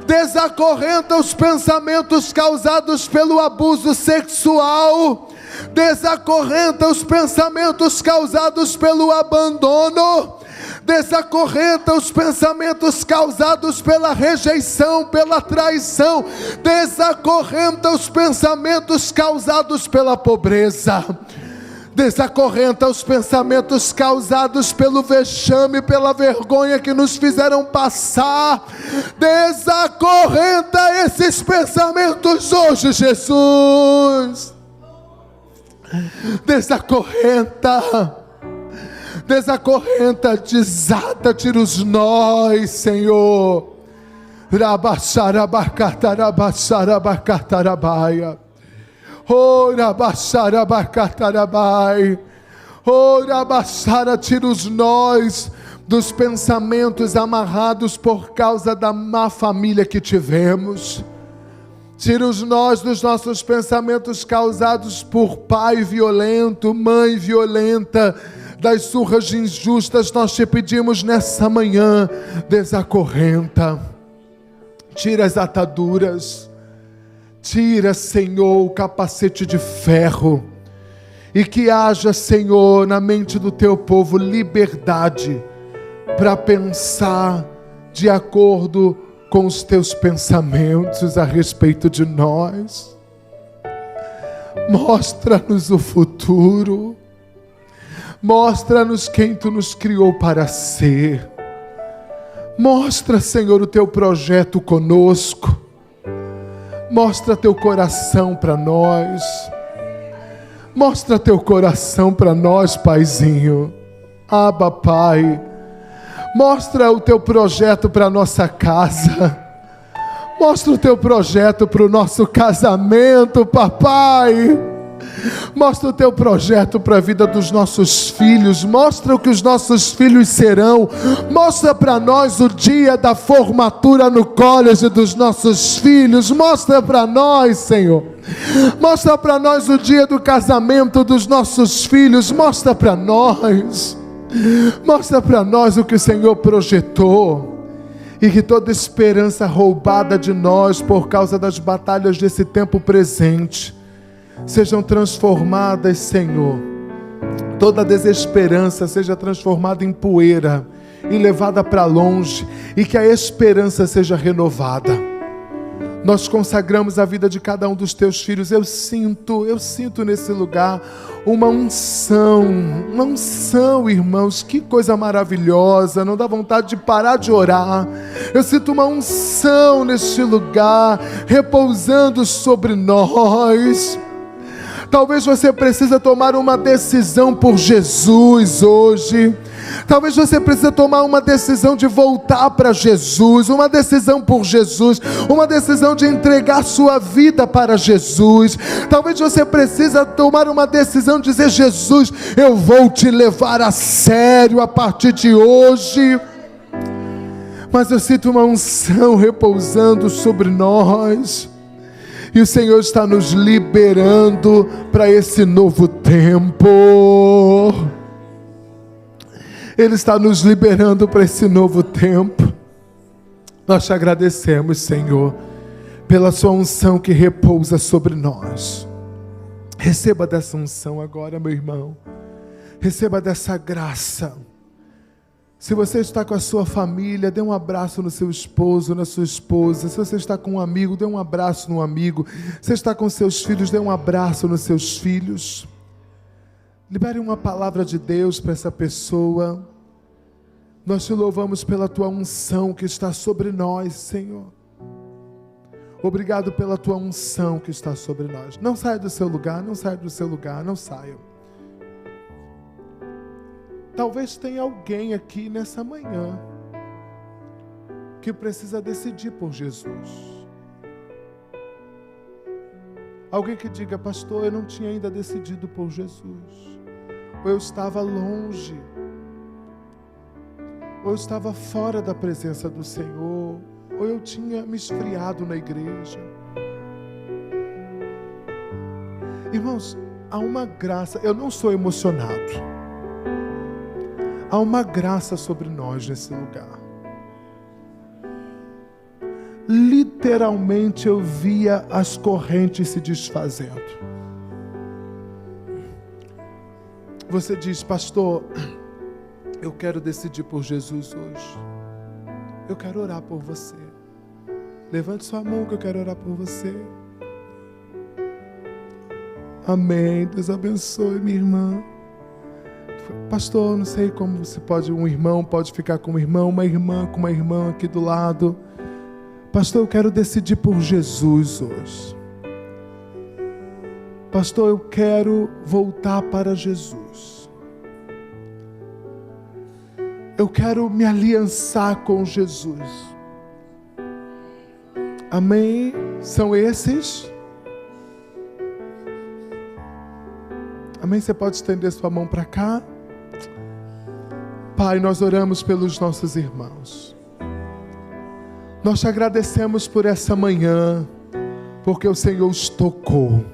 desacorrenta os pensamentos causados pelo abuso sexual, desacorrenta os pensamentos causados pelo abandono, desacorrenta os pensamentos causados pela rejeição, pela traição, desacorrenta os pensamentos causados pela pobreza, desacorrenta os pensamentos causados pelo vexame, pela vergonha que nos fizeram passar. Desacorrenta esses pensamentos hoje, Jesus. Desacorrenta, desacorrenta, desata, tira os nós, Senhor. Rabaxarabacatarabaya. Ora baixarabacatarabaya. Ora baixara, tira os nós dos pensamentos amarrados por causa da má família que tivemos. Tira os nós dos nossos pensamentos causados por pai violento, mãe violenta, das surras injustas. Nós te pedimos nessa manhã: desacorrenta, tira as ataduras, tira, Senhor, o capacete de ferro, e que haja, Senhor, na mente do teu povo liberdade para pensar de acordo com os teus pensamentos a respeito de nós. Mostra-nos o futuro, mostra-nos quem tu nos criou para ser. Mostra, Senhor, o teu projeto conosco. Mostra teu coração para nós. Mostra teu coração para nós, Paizinho. Abba, Pai. Mostra o teu projeto para a nossa casa. Mostra o teu projeto para o nosso casamento, papai. Mostra o teu projeto para a vida dos nossos filhos. Mostra o que os nossos filhos serão. Mostra para nós o dia da formatura no college dos nossos filhos. Mostra para nós, Senhor. Mostra para nós o dia do casamento dos nossos filhos. Mostra para nós. Mostra para nós o que o Senhor projetou. E que toda esperança roubada de nós por causa das batalhas desse tempo presente sejam transformadas, Senhor. Toda desesperança seja transformada em poeira e levada para longe, e que a esperança seja renovada. Nós consagramos a vida de cada um dos teus filhos. Eu sinto nesse lugar uma unção, irmãos, que coisa maravilhosa, não dá vontade de parar de orar. Eu sinto uma unção neste lugar, repousando sobre nós. Talvez você precisa tomar uma decisão por Jesus hoje. Talvez você precise tomar uma decisão de voltar para Jesus, uma decisão por Jesus, uma decisão de entregar sua vida para Jesus. Talvez você precise tomar uma decisão de dizer: Jesus, eu vou te levar a sério a partir de hoje. Mas eu sinto uma unção repousando sobre nós. E o Senhor está nos liberando para esse novo tempo. Ele está nos liberando para esse novo tempo. Nós te agradecemos, Senhor, pela sua unção que repousa sobre nós. Receba dessa unção agora, meu irmão. Receba dessa graça. Se você está com a sua família, dê um abraço no seu esposo, na sua esposa. Se você está com um amigo, dê um abraço no amigo. Se você está com seus filhos, dê um abraço nos seus filhos. Libere uma palavra de Deus para essa pessoa. Nós te louvamos pela tua unção que está sobre nós, Senhor. Obrigado pela tua unção que está sobre nós. Não saia do seu lugar, não saia do seu lugar, não saia. Talvez tenha alguém aqui nessa manhã que precisa decidir por Jesus. Alguém que diga: pastor, eu não tinha ainda decidido por Jesus. Ou eu estava longe. Ou eu estava fora da presença do Senhor. Ou eu tinha me esfriado na igreja. Irmãos, há uma graça. Eu não sou emocionado. Há uma graça sobre nós nesse lugar. Literalmente eu via as correntes se desfazendo. Você diz: pastor, eu quero decidir por Jesus hoje. Eu quero orar por você. Levante sua mão que eu quero orar por você. Amém. Deus abençoe, minha irmã. Pastor, não sei como você pode, um irmão pode ficar com um irmão, uma irmã com uma irmã aqui do lado. Pastor, eu quero decidir por Jesus hoje. Pastor, eu quero voltar para Jesus. Eu quero me aliançar com Jesus. Amém? São esses? Amém? Você pode estender sua mão para cá? Pai, nós oramos pelos nossos irmãos. Nós te agradecemos por essa manhã, porque o Senhor os tocou.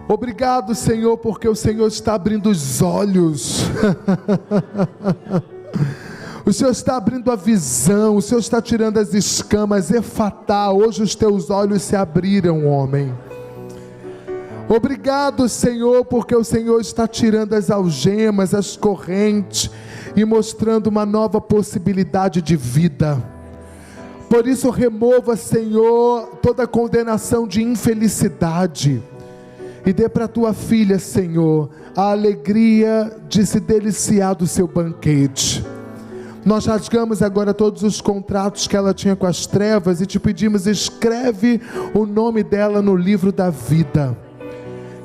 Obrigado, Senhor, porque o Senhor está abrindo os olhos. O Senhor está abrindo a visão, o Senhor está tirando as escamas. Efatá, hoje os teus olhos se abriram, homem. Obrigado, Senhor, porque o Senhor está tirando as algemas, as correntes e mostrando uma nova possibilidade de vida. Por isso remova, Senhor, toda condenação de infelicidade e dê para a tua filha, Senhor, a alegria de se deliciar do seu banquete. Nós rasgamos agora todos os contratos que ela tinha com as trevas e te pedimos: escreve o nome dela no livro da vida.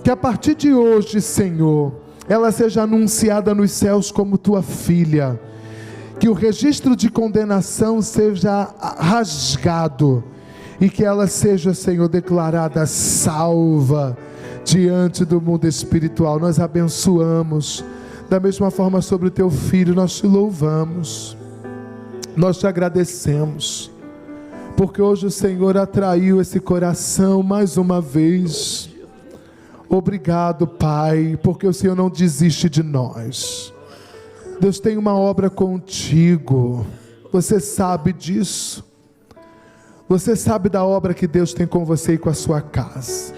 Que a partir de hoje, Senhor, ela seja anunciada nos céus como tua filha. Que o registro de condenação seja rasgado. E que ela seja, Senhor, declarada salva diante do mundo espiritual. Nós abençoamos. Da mesma forma sobre o teu filho, nós te louvamos. Nós te agradecemos. porque hoje o Senhor atraiu esse coração mais uma vez. Obrigado, Pai, porque o Senhor não desiste de nós. Deus tem uma obra contigo, você sabe disso. Você sabe da obra que Deus tem com você e com a sua casa.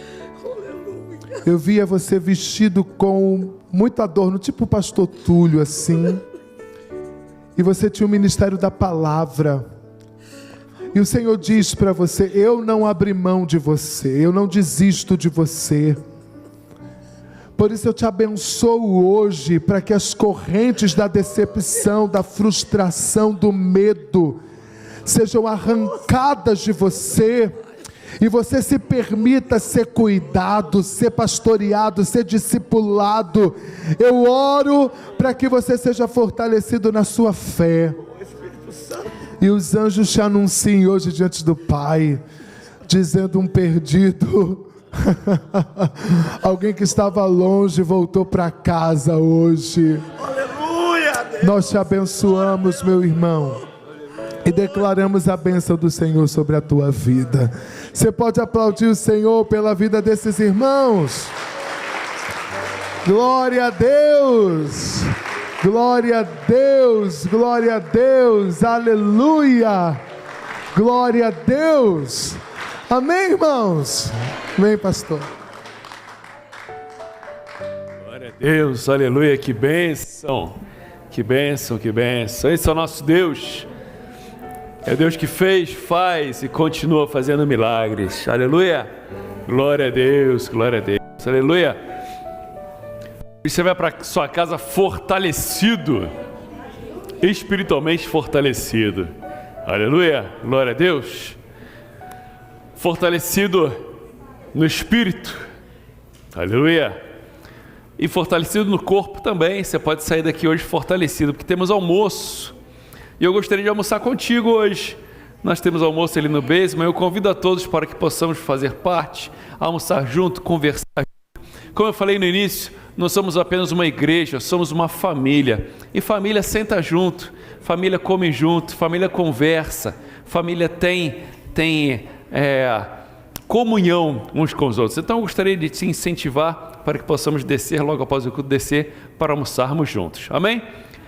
Eu via você vestido com muito adorno, tipo o pastor Túlio assim. E você tinha o ministério da palavra. E o Senhor diz para você: eu não abri mão de você, eu não desisto de você. Por isso eu te abençoo hoje, para que as correntes da decepção, da frustração, do medo, sejam arrancadas de você, e você se permita ser cuidado, ser pastoreado, ser discipulado. Eu oro para que você seja fortalecido na sua fé, e os anjos te anunciem hoje diante do Pai, dizendo: um perdido, alguém que estava longe voltou para casa hoje. Aleluia, Deus. Nós te abençoamos, meu irmão, e declaramos a bênção do Senhor sobre a tua vida. Você pode aplaudir o Senhor pela vida desses irmãos? Glória a Deus, glória a Deus, glória a Deus, aleluia, glória a Deus. Amém, irmãos? Amém, pastor. Glória a Deus, aleluia, que bênção, que bênção, que bênção. Esse é o nosso Deus. É o Deus que fez, faz e continua fazendo milagres. Aleluia. Glória a Deus, glória a Deus. Aleluia. E você vai para sua casa fortalecido, espiritualmente fortalecido. Aleluia. Glória a Deus. Fortalecido no espírito. Aleluia. E fortalecido no corpo também. Você pode sair daqui hoje fortalecido, porque temos almoço. E eu gostaria de almoçar contigo hoje. Nós temos almoço ali no basement. Eu convido a todos para que possamos fazer parte, almoçar junto, conversar junto. Como eu falei no início, não somos apenas uma igreja, somos uma família. E família senta junto, família come junto, família conversa, família tem comunhão uns com os outros. Então eu gostaria de te incentivar para que possamos descer, logo após o culto descer, para almoçarmos juntos. Amém?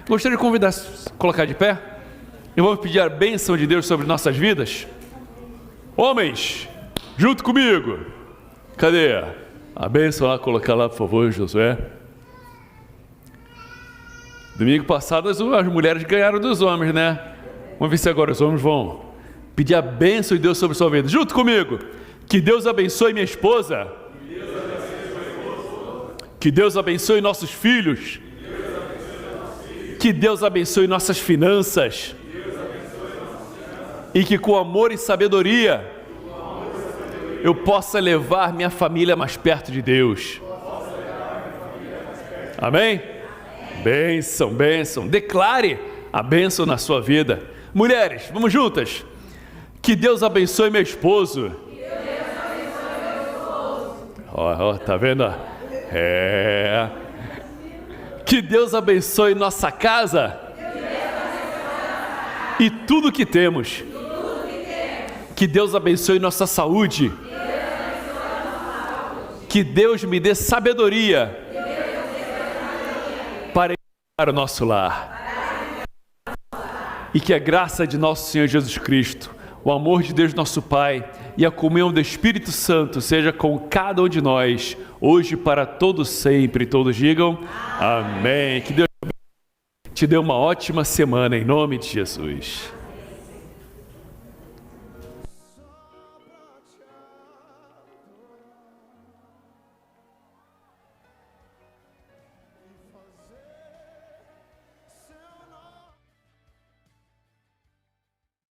Gostaria de convidar a colocar de pé. E vamos pedir a bênção de Deus sobre nossas vidas. Homens, junto comigo. Cadê? A bênção lá, colocar lá, por favor, Josué. Domingo passado as mulheres ganharam dos homens, né? Vamos ver se agora os homens vão pedir a bênção de Deus sobre sua vida. Junto comigo. Que Deus abençoe minha esposa. Que Deus abençoe nossos filhos. Que Deus abençoe nossas finanças. E que com amor e sabedoria eu possa levar minha família mais perto de Deus. Amém? Bênção, bênção. Declare a bênção na sua vida. Mulheres, vamos juntas. Que Deus abençoe meu esposo. Ó, tá vendo? Que Deus abençoe nossa casa. E tudo que temos. Que Deus abençoe nossa saúde. Que Deus me dê sabedoria para edificar o nosso lar. E que a graça de nosso Senhor Jesus Cristo, o amor de Deus nosso Pai e a comunhão do Espírito Santo seja com cada um de nós, hoje para todos sempre. Todos digam amém. Que Deus te dê uma ótima semana em nome de Jesus.